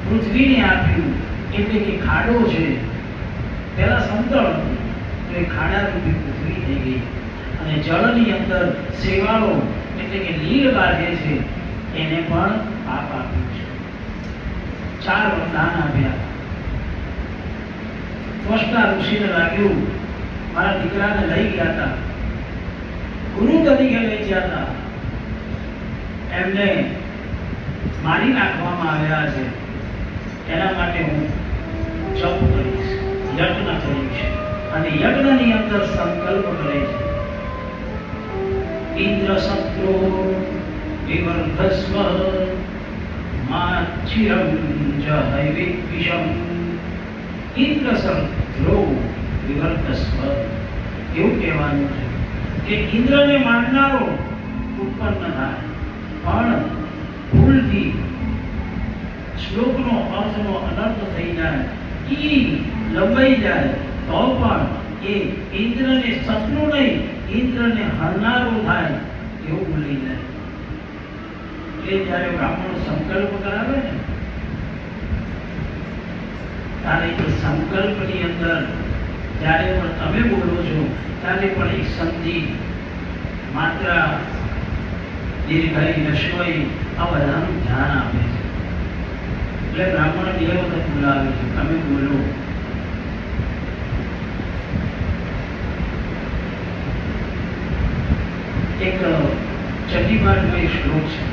પૃથ્વીને આપ્યું એટલે કે ખાડો છે, પહેલા સમતળ હતું તો એ ખાડા રૂપી પૃથ્વી થઈ ગઈ. અને જળની અંદર શેવાળો એટલે કે લીલ બાંધે છે, એને પણ પાપ આપ્યું છે. 4 વરદાન આપ્યા. ત્વષ્ટા ઋષિને લાગ્યું મારા દીકરાને લઈ ગયા હતા, ગુરુ તરીકે લઈ ગયા હતા, એમને મારી નાખવામાં આવ્યા છે. એના માટે હું જપ કરીશ, યજ્ઞ કરીશ. અને યજ્ઞની અંદર સંકલ્પ કરે છે. ઇન્દ્ર શત્રુ વિવર્ધસ્વ માચિરં જહૈવિદ્વિષમ. ઇન્દ્ર શત્રુ વિવર્ધસ્વ, એવું કહેવાનું છે કે ઇન્દ્રને માનનારો ઉત્પન્ન થાય, પણ ભૂલથી શ્લોકનો અર્થનો અનર્થ થઈ જાય, ઈ લંબાઈ જાય તો પણ એ ઇન્દ્રને શત્રુ નહીં, ઇન્દ્રને હરનારો થાય એવું ભૂલી જાય. એટલે જ્યારે બ્રાહ્મણ સંકલ્પ કરાવે ને, ત્યારે એ સંકલ્પની અંદર જ્યારે પણ તમે બોલો છો ત્યારે પણ એક સંધિ, માત્રા, દીર્ઘઈ, રસ્વઈ આ બધાનું ધ્યાન આપે છે. એટલે બ્રાહ્મણ 2 વખત બોલાવે છે, તમે બોલો. એક ચંડીપાઠમાં એક શ્લોક છે,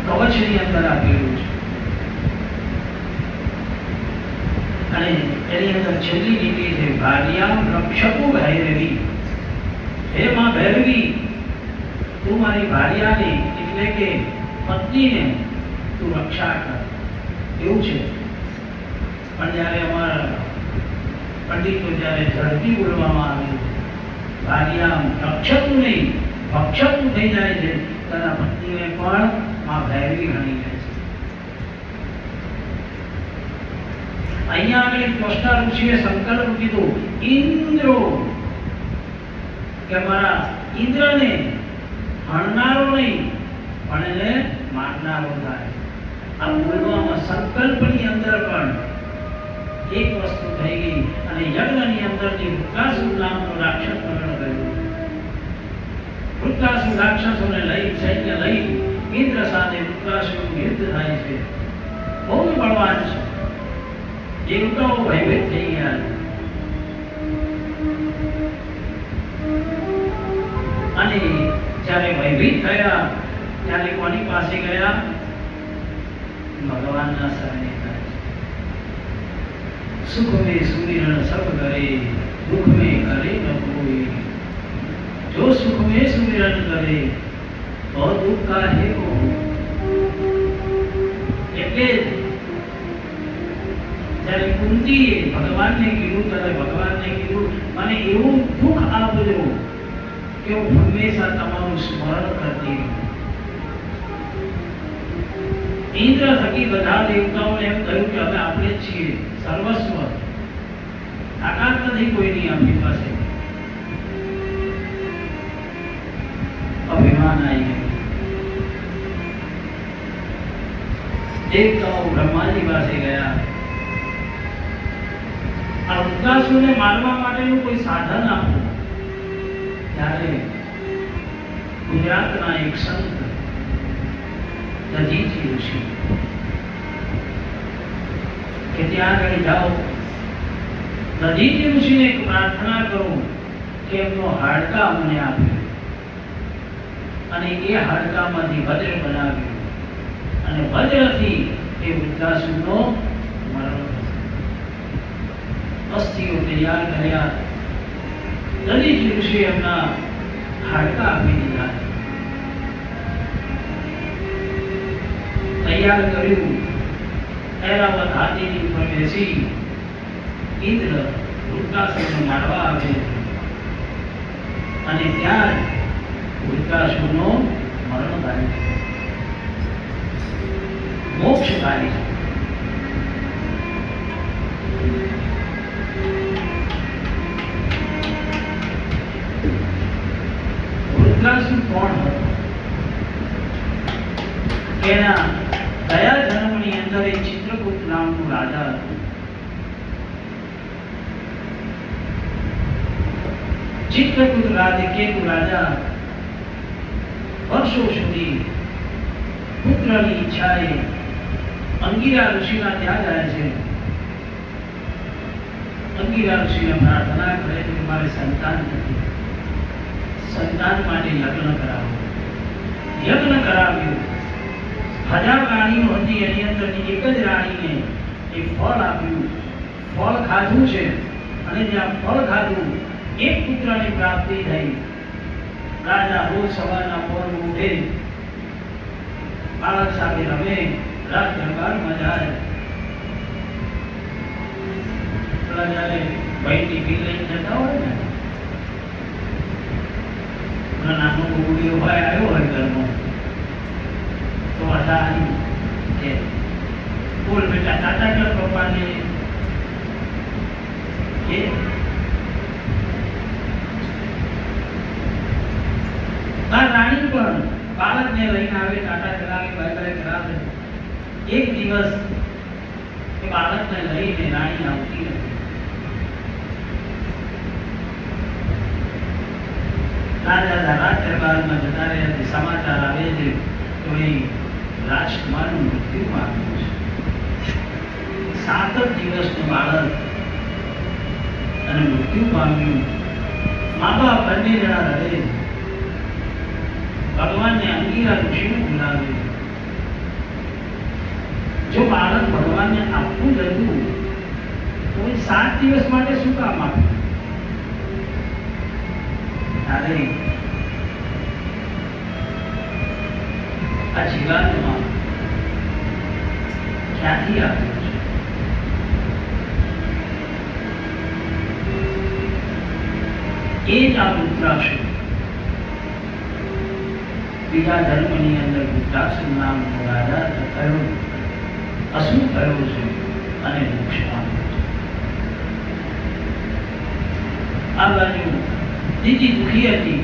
કવચની અંદર આપેલું છે. અને એની અંદર છેલ્લી લીટી છે, ભાર્યામ રક્ષકુ ભૈરવી. હે માં ભૈરવી, ભાર્યાને એટલે કે પત્નીને તું રક્ષા કર, એવું છે. પણ જ્યારે અમારા પંડિતો જ્યારે ઝડપી બોલવામાં આવે, ભાર્યા રક્ષતું નહીં ભક્ષતું થઈ જાય છે, તેના પત્નીને પણ માં ભૈરવી ગણી લે છે. અહીંયા આગળ ત્વષ્ટા ઋષિએ સંકલ્પ કીધો, ઇન્દ્રો, કે મારા ઇન્દ્રને હણનારો નહીં પણ એને મારનારો થાય. આ બોલવામાં સંકલ્પની અંદર પણ એક વસ્તુ થઈ ગઈ અને યજ્ઞની અંદરથી વૃત્રાસુર નામનો રાક્ષસ પ્રગટ થયો. વૃત્રાસુર રાક્ષસોને લઈ સૈન્ય લઈ ઇન્દ્ર સાથે વૃત્રાસુરનું યુદ્ધ થાય છે. બહુ જ બળવાન છે. દેવતાઓ ભયભીત થઈ ગયા. અને જ્યારે ભયભીત થયા ત્યારે કોની પાસે ગયા? ભગવાનના શરણે ગયા. सुख में सुमिरन सब करे, दुख में करे न कोई. जो सुख में सुमिरन करे तो दुख का है को. એટલે જ્યારે કુંતીએ ભગવાનને કીધું ત્યારે ભગવાનને કીધું મને એવું દુઃખ આપજો કે હું હંમેશા તમારું સ્મરણ કરતી રહું. ઇન્દ્ર થકી બધા દેવતાઓને એમ કહ્યું કે હવે આપણે જ છીએ, સર્વસ્વ, તાકાત નથી કોઈની આપણી પાસે. અભિમાન આવી ગયું. દેવતાઓ બ્રહ્માજી પાસે ગયા. આ વૃત્રાસુરને મારવા માટેનું કોઈ સાધન આપો. ત્યારે ગુજરાતના એક સંત દધીચી ઋષિ કે ત્યાં આગળ જાઓ, દધીચી ઋષિને એક પ્રાર્થના કરો કે એમનો હાડકા અમને આપ્યો અને એ હાડકામાંથી વજ્ર બનાવ્યું અને વજ્રથી એ વૃત્રાસુરનો મરણ થશે. અસ્થિઓ તૈયાર કર્યા. દધીચી ઋષિ એમના હાડકા આપી દીધા, તૈયાર કર્યું. ઐરાવત હાથીની ઉપર બેસી ઇન્દ્ર વૃત્રાસુરને મારવા આવે અને ત્યાં વૃત્રાસુરનો મરણ થાય છે, મોક્ષ થાય છે. વૃત્રાસુર કોણ હતો? એના ગયા જન્મની અંદર એક ચિત્રગુપ્ત નામનું રાજા હતું. ચિત્રગુપ્ત કેતુ રાજા વર્ષો સુધી પુત્રની ઈચ્છાએ અંગિરા ઋષિના ત્યાં જાય છે. અંગિરા ઋષિને પ્રાર્થના કરે છે કે મારે સંતાન નથી, સંતાન માટે યજ્ઞ કરાવો. યજ્ઞ કરાવ્યું. 1000 રાણીઓ હતી, એની અંદરની એક જ રાણીને એ ફળ આપ્યું. ફળ ખાધું છે અને જ્યાં ફળ ખાધું એક પુત્રની પ્રાપ્તિ થઈ. રાજા રોજ સવારના પોરમાં ઉઠે, બાળક સાથે રમે, રાજ દરબારમાં જાય. જ્યારે ભાઈની ફી લઈને જતા હોય ને, નાનો ગુડીઓ ભાઈ આવ્યો હોય ઘરમાં તો બધા કે બોલ બેટા ટાટા કર પપ્પાને. કે રાણી પણ બાળકને લઈને આવે, ટાટા કરાવે, બાય બાય કરાવે. એક દિવસ એ બાળકને લઈને રાણી આવતી નથી. રાજા રાજ દરબારમાં જતા રહ્યા. સમાચાર આવે છે તો એ રાજકુમારનું મૃત્યુ પામ્યું છે. 7 જ દિવસનું બાળક અને મૃત્યુ પામ્યું. મા બાપ બંને જણા રડે. ભગવાનને અંગિરા ઋષિને બોલાવે. જો બાળક ભગવાનને આપવું જ હતું તો 7 દિવસ માટે શું કામ આપ્યું? ત્યારે આ જીવાત્મા ક્યાંથી આવ્યો છે? એ જ આ રુદ્રાક્ષ બીજા ધર્મની અંદર રુદ્રાક્ષ નામનો રાજા થયો, અસુર થયો છે અને મોક્ષ પામ્યો છે. આ બાજુ દીદી દુખી હતી.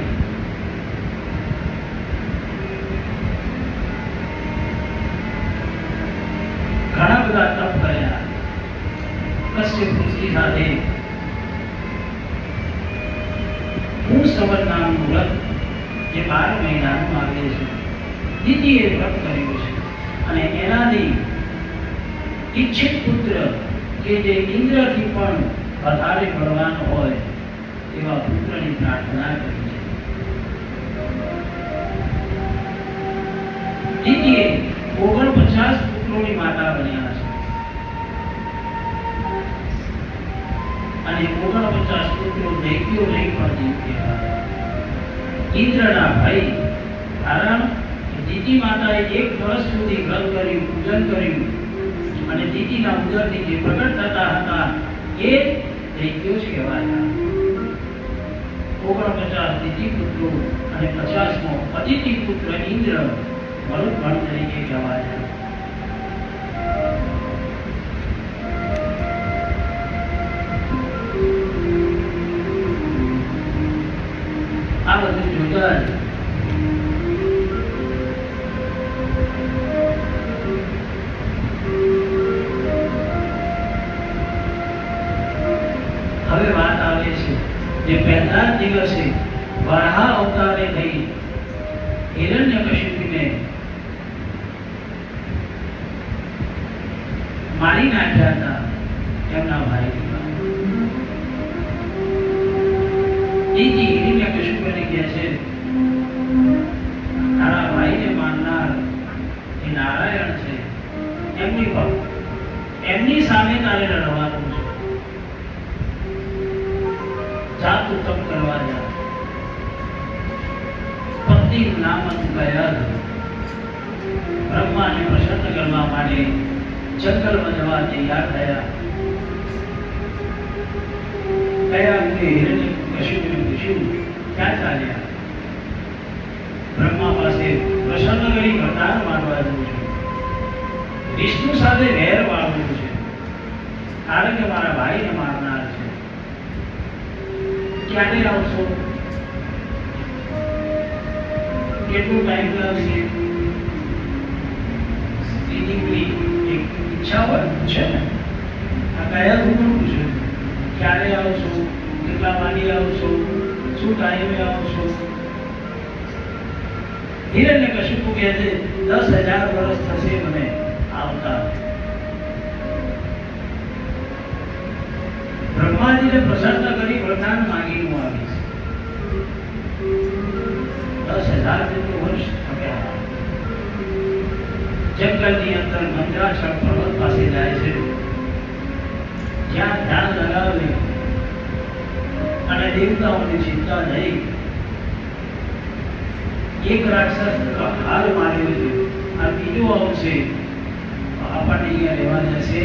ઘણા બધા તપ કર્યા. કશ્યપ ઋષિ સાથે સંવત નામનું વ્રત જે 12 મહિનાનું આવે છે, દીદીએ વ્રત કર્યું છે અને એનાથી ઈચ્છિત પુત્ર કે જે ઇન્દ્રથી પણ વધારે બળવાન હોય એવા પુત્રની પ્રાર્થના કરી છે. દીદીએ 49 પુત્રોની માતા બન્યા છે અને 49 પુત્રો દૈત્યો નહીં પણ દૈત્ય ઇન્દ્રના ભાઈ. કારણ દીદી માતાએ 1 વર્ષ સુધી વ્રત કર્યું, પૂજન કર્યું અને દીદીના ઉદરથી જે પ્રગટ થતા હતા એ દૈત્યો જ કહેવાયા. 49 દીદી પુત્રો અને 50મો અદિતિ પુત્ર ઇન્દ્ર મરુદ્ગણ તરીકે કહેવાયા. આ બધું જોતા હવે વાત આવે છે જે પહેલા દિવસે વરાહ અવતારે થઈ હિરણ્યકશિપુને મારી નાખ્યા હતા એમના ભાઈ. દીદી હિરણ્યકશિપુને કહે છે તારા ભાઈને મારનાર એ નારાયણ છે, એમની સામે તારે લડવાનું છે. જા તું તપ કરવા જા. પત્નીનું નામ હતું ગયદ. બ્રહ્માને પ્રસન્ન કરવા માટે જંગલમાં જવા તૈયાર થયા. ગયા કે હિરણ્યકશિપુને પૂછ્યું ક્યાં ચાલ્યા? બ્રહ્મા પાસે પ્રસન્ન કરી વરદાન માંગવા જવું છે, વિષ્ણુ સાથે વેર વાળવું છે, કારણ કે મારા ભાઈને મારનાર છે. ક્યારે આવશો? કેટલું ટાઈમ લાગશે? એની એક ઈચ્છા હોય છે ને. આ કયા હું પૂછ્યું ક્યારે આવશો, કેટલા વાગે આવશો, શું ટાઈમે આવશો? હિરણ્યકશિપુ કહે છે 10,000 વર્ષ થશે મને આવતા. બ્રહ્માજીને પ્રસન્ન કરી વરદાન માંગી હું આવીશ. 10,000 જેટલું વર્ષ થયા. જંગલની અંદર મંદરાચલ પર્વત પાસે જાય છે, જ્યાં ધ્યાન લગાવે અને દેવતાઓની ચિંતા થઈ. એક રાક્ષસ હાલ માર્યો છે, આ બીજો આવશે, આપણને અહીંયા રહેવા જશે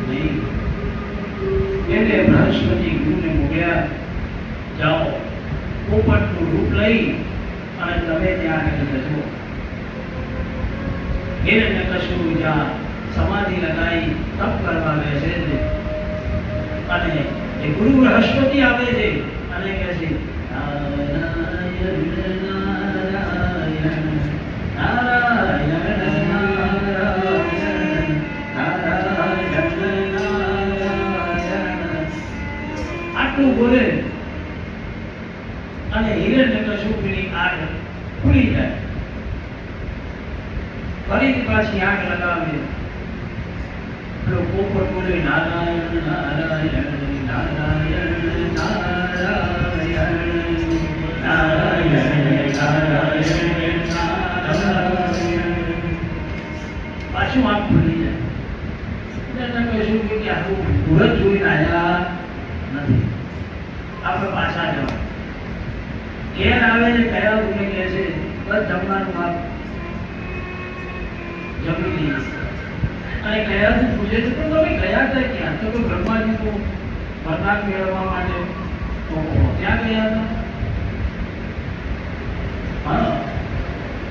નહીં. એટલે બૃહસ્પતિ ગુરુને મોકલ્યા, જાઓ પોપટનું રૂપ લઈ અને તમે ત્યાં આગળ જજો. હિરણ્યકશિપુ જ્યાં સમાધિ લગાવી તપ કરવા બેસે છે અને એ ગુરુ બૃહસ્પતિ આવે છે અને કહે છે આટલું બોલે અને હિરણ્યકશિપુની આંખ ખુલી જાય. ફરીથી પાછી આંખ લગાવે. પેલો પોપટ બોલે નારાયણ નારાયણ નારાયણ નારાયણ નારાયણ નારાયણ નારાયણ. પાછું આંખ ખુલી જાય. કહીશું કે આખું મુહૂર્ત જોઈને આવ્યા નથી, આપણે પાછા જવા. ઘેર આવે છે કયા રૂમે કહે છે બસ જમવાનું આપ જમી લઈએ. અને કયાથી પૂછે છે તો તમે ગયા હતા ક્યાં? તો કે બ્રહ્માજી તો વરદાન મેળવવા માટે તો ત્યાં ગયા હતા. હા,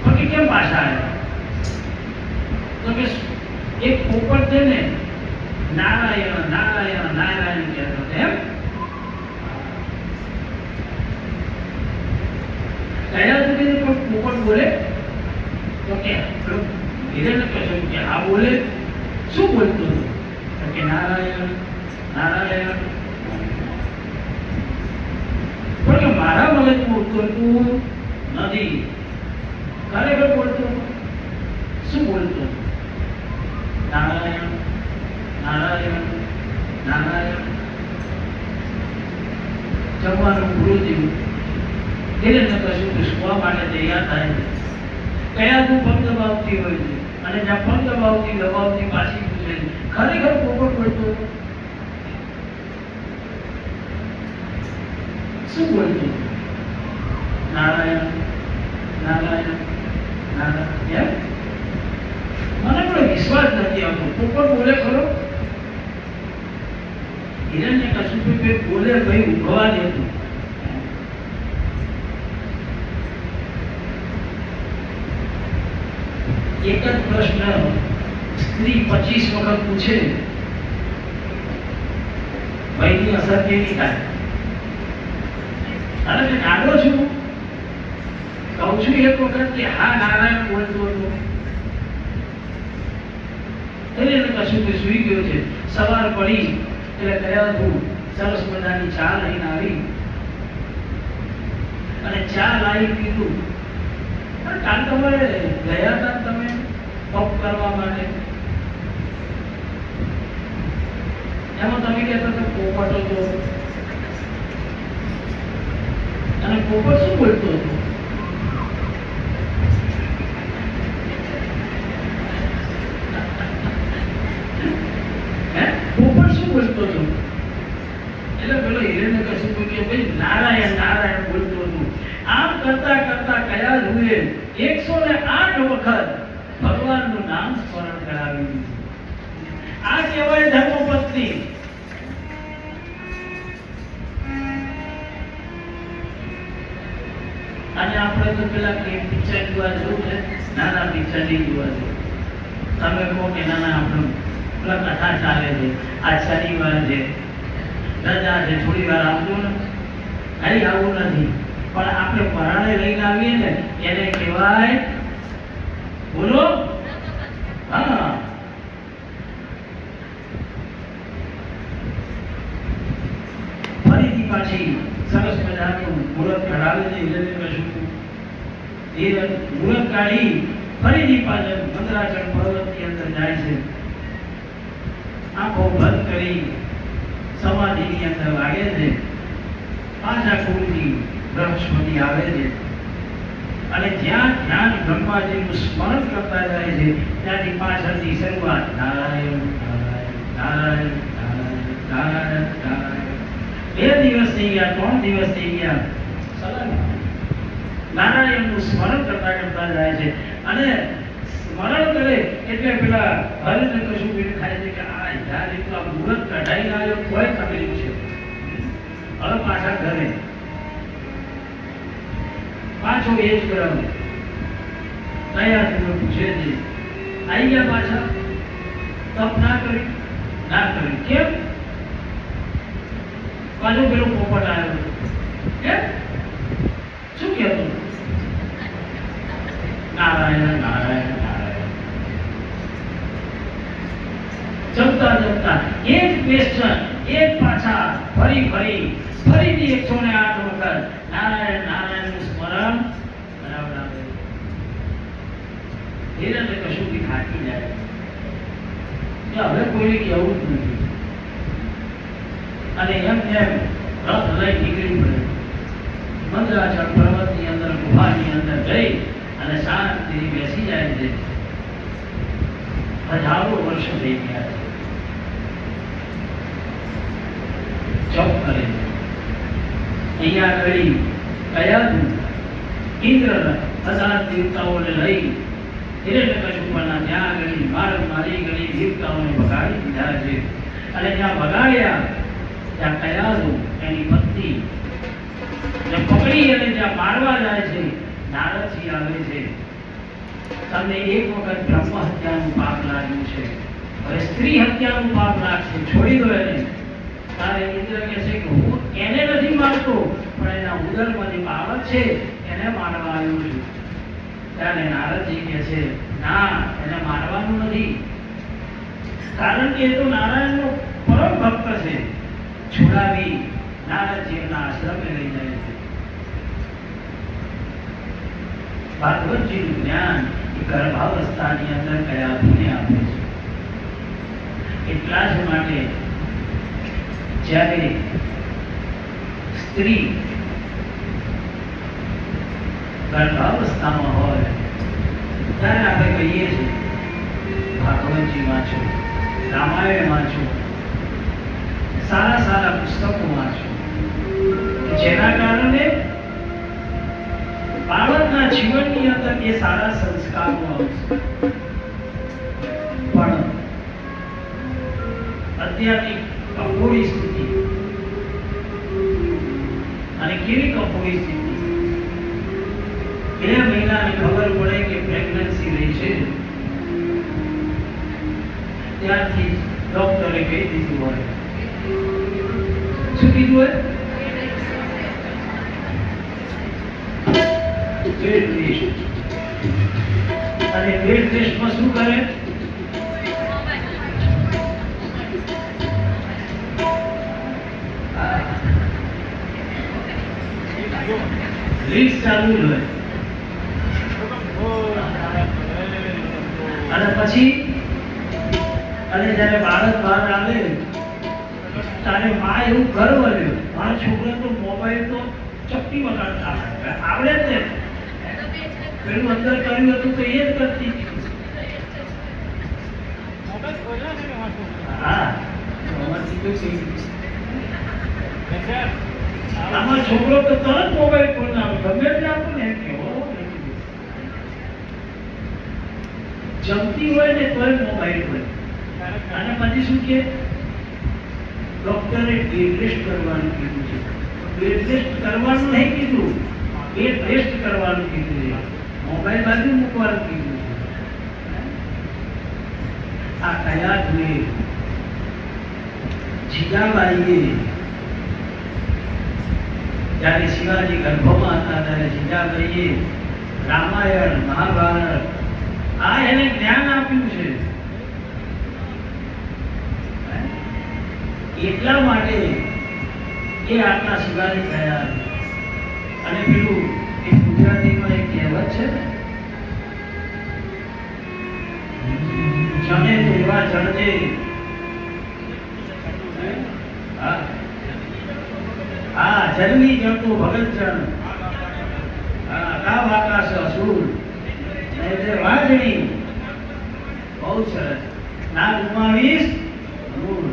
પણ કે કેમ પાછા આવ્યા? તો કે એક પોપટ છે ને, નારાયણ નારાયણ નારાયણ કહેતો એમ. કયા સુધી પણ પોપટ બોલે તો કે હિરણ્યકશ્યપ કે આ બોલે શું બોલતો હતો? તો કે નારાયણ નારાયણ. પણ કે મારા મગજ બોલતું નથી, ખરેખર બોલતો શું બોલતો? નારાયણ નારાયણ નારાયણ. જમવાનું પૂરું થયું, હિરણ્યકશ્યપ સુવા માટે તૈયાર થાય છે. કયા તું પગ દબાવતી હોય છે અને જ્યાં પગ દબાવતી દબાવતી પાછી પૂછે છે ખરેખર પોપટ બોલતો શું બોલતો? નારાયણ નારાયણ નારાયણ. મને પણ વિશ્વાસ નથી આવતો, પોપટ બોલે ખરો? હિરણ્યકશ્યપ બોલે ભાઈ ઉભવા દેતું. એક જ પ્રશ્ન સ્ત્રી 25 વખત પૂછે, ભાઈની અસર કેવી થાય? અરે મેં નાનો છું, કહું છું એક વખત કે હા નારાયણ બોલતો હતો. એને કશું કે સુઈ ગયો છે. સવાર પડી એટલે કયા તું સરસ મજાની ચા લઈને આવી અને ચા લાવી પીધું. કાલ તમારે ગયા હતા તમે પગ કરવા માટે, એમાં તમે કહેતા હતા પોપટ હતો. અને પોપટ શું બોલતો હતો? પોપટ શું બોલતો હતો? એટલે પેલો હિરણ્યકશ્યપ કે ભાઈ નારાયણ નારાયણ બોલતો હતો. આમ કરતા કરતા કયા રૂએ 108 વખત ભગવાનનું નામ સ્મરણ કરાવી દીધું. આ કહેવાય ધર્મપત્ની. અને આપણે તો પેલા કે પિક્ચર જોવા જવું છે, નાના પિક્ચર નહીં જોવા જવું. તમે કહો કે નાના આપણું પેલા કથા ચાલે છે, આ શનિવાર છે, રજા છે, થોડી વાર આવજો ને. અહીં આવું નથી, પણ આપણે પરાણે લઈને આવીએ ને એને કહેવાય બોલો. હા, ફરીથી પાછી સરસ મજાનું મુહૂર્ત કઢાવે છે હિરણ્યકશ્યપ. એ મુહૂર્ત કાઢી ફરીથી પાછળ મંદરાચલ પર્વતની અંદર જાય છે. આંખો બંધ કરી સમાધિની અંદર લાગે છે. પાછા કુળથી બૃહસ્પતિ આવે છે અને જ્યાં ધ્યાન બ્રહ્માજીનું સ્મરણ કરતા જાય છે ત્યાંથી પાછળથી શરૂઆત નારાયણ નારાયણ નારાયણ નારાયણ નારાયણ નારાયણ. 2 દિવસ થઈ ગયા, 3 દિવસ થઈ ગયા, નારાયણનું સ્મરણ કરતા કરતા જાય છે. અને સ્મરણ કરે એટલે પેલા હિરણ્યકશ્યપ થાય છે કે આ યાર એ તો આ મુહૂર્ત કઢાઈને આવ્યો કોઈ તકલીફ છે. હવે પાછા ઘરે પાછો એ જ ક્રમ કયા તું પૂછે છે આવી ગયા પાછા? તપ ના કરી કેમ? પાછો પેલો પોપટ આવ્યો. કેમ? શું કહેતો? નારાયણ નારાયણ નારાયણ. જમતા જમતા એક ક્વેશ્ચન, એક પાછા ફરીથી 108 વખત નારાયણ નારાયણનું સ્મરણ કરાવડાવે. હિરણ્યકશ્યપ થાકી જાય કે હવે કોઈને કહેવું જ નથી. અને એમ રથ લઈ નીકળી પડે. મંદરાચલ પર્વતની અંદર ગુફાની અંદર જઈ અને શાંતિથી બેસી જાય છે. હજારો વર્ષો થઈ ગયા છે. જપ કરે છે. અહીંયા આગળ કયા ઇન્દ્ર 1000 દેવતાઓને લઈ હિરણ્યકશિપુના ત્યાં આગળ માર મારી ગળી દેવતાઓને ભગાડી દીધા છે. અને જ્યાં ભગાડ્યા ત્યાં કયાદુ એની પત્ની ને પકડી અને જ્યાં મારવા જાય છે, નારદજી આવે છે. તમને એક વખત બ્રહ્મ હત્યાનું પાપ લાગ્યું છે, હવે સ્ત્રી હત્યાનું પાપ લાગશે, છોડી દો એને. તારે ઇન્દ્ર કહે છે કે હું એને નથી મારતો, પણ એના ઉદરમાં જે બાળક છે એને મારવા આવ્યો છું. ત્યારે નારદજી કહે છે ના, એને મારવાનું નથી, કારણ કે એ તો નારાયણનો પરમ ભક્ત છે. છોડાવી નારદજી એમના આશ્રમે લઈ જાય છે. ભાગવતજીનું જ્ઞાન એ ગર્ભાવસ્થાની અંદર કયાદુને આપે છે. એટલા જ માટે જ્યારે સ્ત્રી ગર્ભાવસ્થામાં હોય ત્યારે આપણે કહીએ છીએ ભાગવતજી વાંચો, રામાયણ વાંચો, સારા સારા પુસ્તકો વાંચો, જેના કારણે બાળકના જીવનની અંદર એ સારા સંસ્કારો આવશે. પણ અત્યારની કફોડી સ્થિતિ, અને કેવી કફોડી સ્થિતિ, 2 મહિનાની ખબર પડે કે પ્રેગ્નન્સી રહી છે, ત્યારથી ડોક્ટરે કહી દીધું હોય. શું કીધું હોય? Bed test. અને બેડ ટેસ્ટમાં શું કરે? રીલ્સ ચાલુ હોય અને પછી જયારે બાળક બહાર આવે ત્યારે માં એવું ગર્વ લ્યો, મારા છોકરા તો મોબાઈલ તો ચપટી વગાડતા આવડે જ ને, પેલું અંદર કર્યું હતું તો એ જ કરતી. હા, આમાં છોકરો તો તરત મોબાઈલ ફોન આવે, ગમે તે આપો ને એમ કેવો. જમતી હોય ને તોય મોબાઈલ હોય. અને પછી શું કે ડોક્ટરે બેડ રેસ્ટ કરવાનું કીધું છે. બેડ રેસ્ટ કરવાનું નહીં કીધું, બેડ રેસ્ટ કરવાનું કીધું છે, મોબાઈલ બાજુ મૂકવાનું કીધું છે. આ કયા જોઈએ જીજાબાઈએ જ્યારે શિવાજી ગર્ભમાં હતા ત્યારે જીજાબાઈએ રામાયણ, મહાભારત આ એને જ્ઞાન આપ્યું છે. એટલા માટે એ આટલા શિવાજી થયા. અને પેલું એ ગુજરાતીમાં એક કહેવત છે ને, જણે તો એવા જણજે. હા, જન્મી જણતો ભગત જણ, કાવ આકાશ અસુર એટલે વાજણી. બહુ સરસ. ના ગુમાવીશ મૂળ.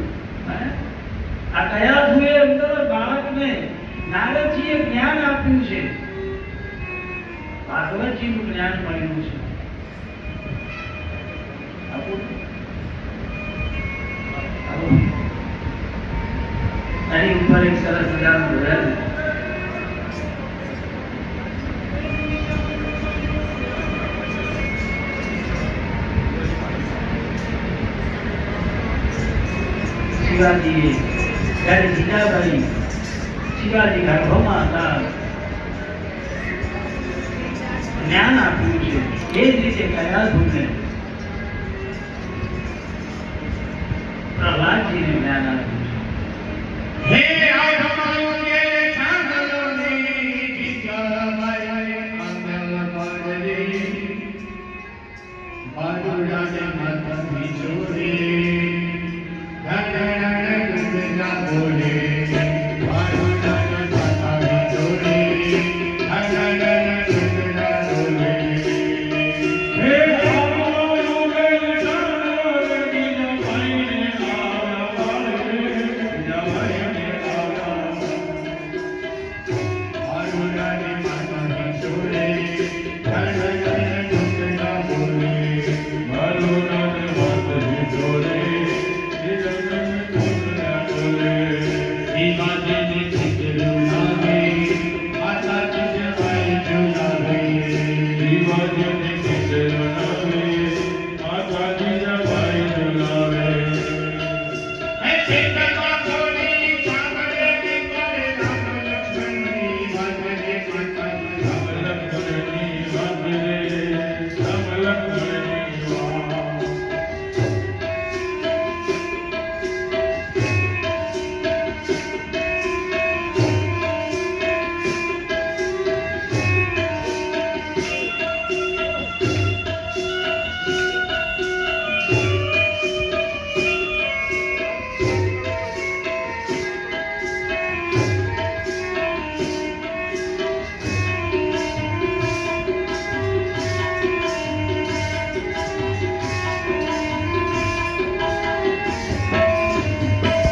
આ કયા ધુએ અંદર બાળકને નારદજીએ જ્ઞાન આપ્યું છે, ભાગવતજીનું જ્ઞાન મળ્યું છે. એની ઉપર એક સરસ મજાનું રહેલ શિવાજી જ્યારે જીજાબાઈ શિવાજી ગર્ભમાં હતા જ્ઞાન આપ્યું છે. એ જ રીતે કયા ધૂને પ્રહલાદજીને જ્ઞાન આપ્યું.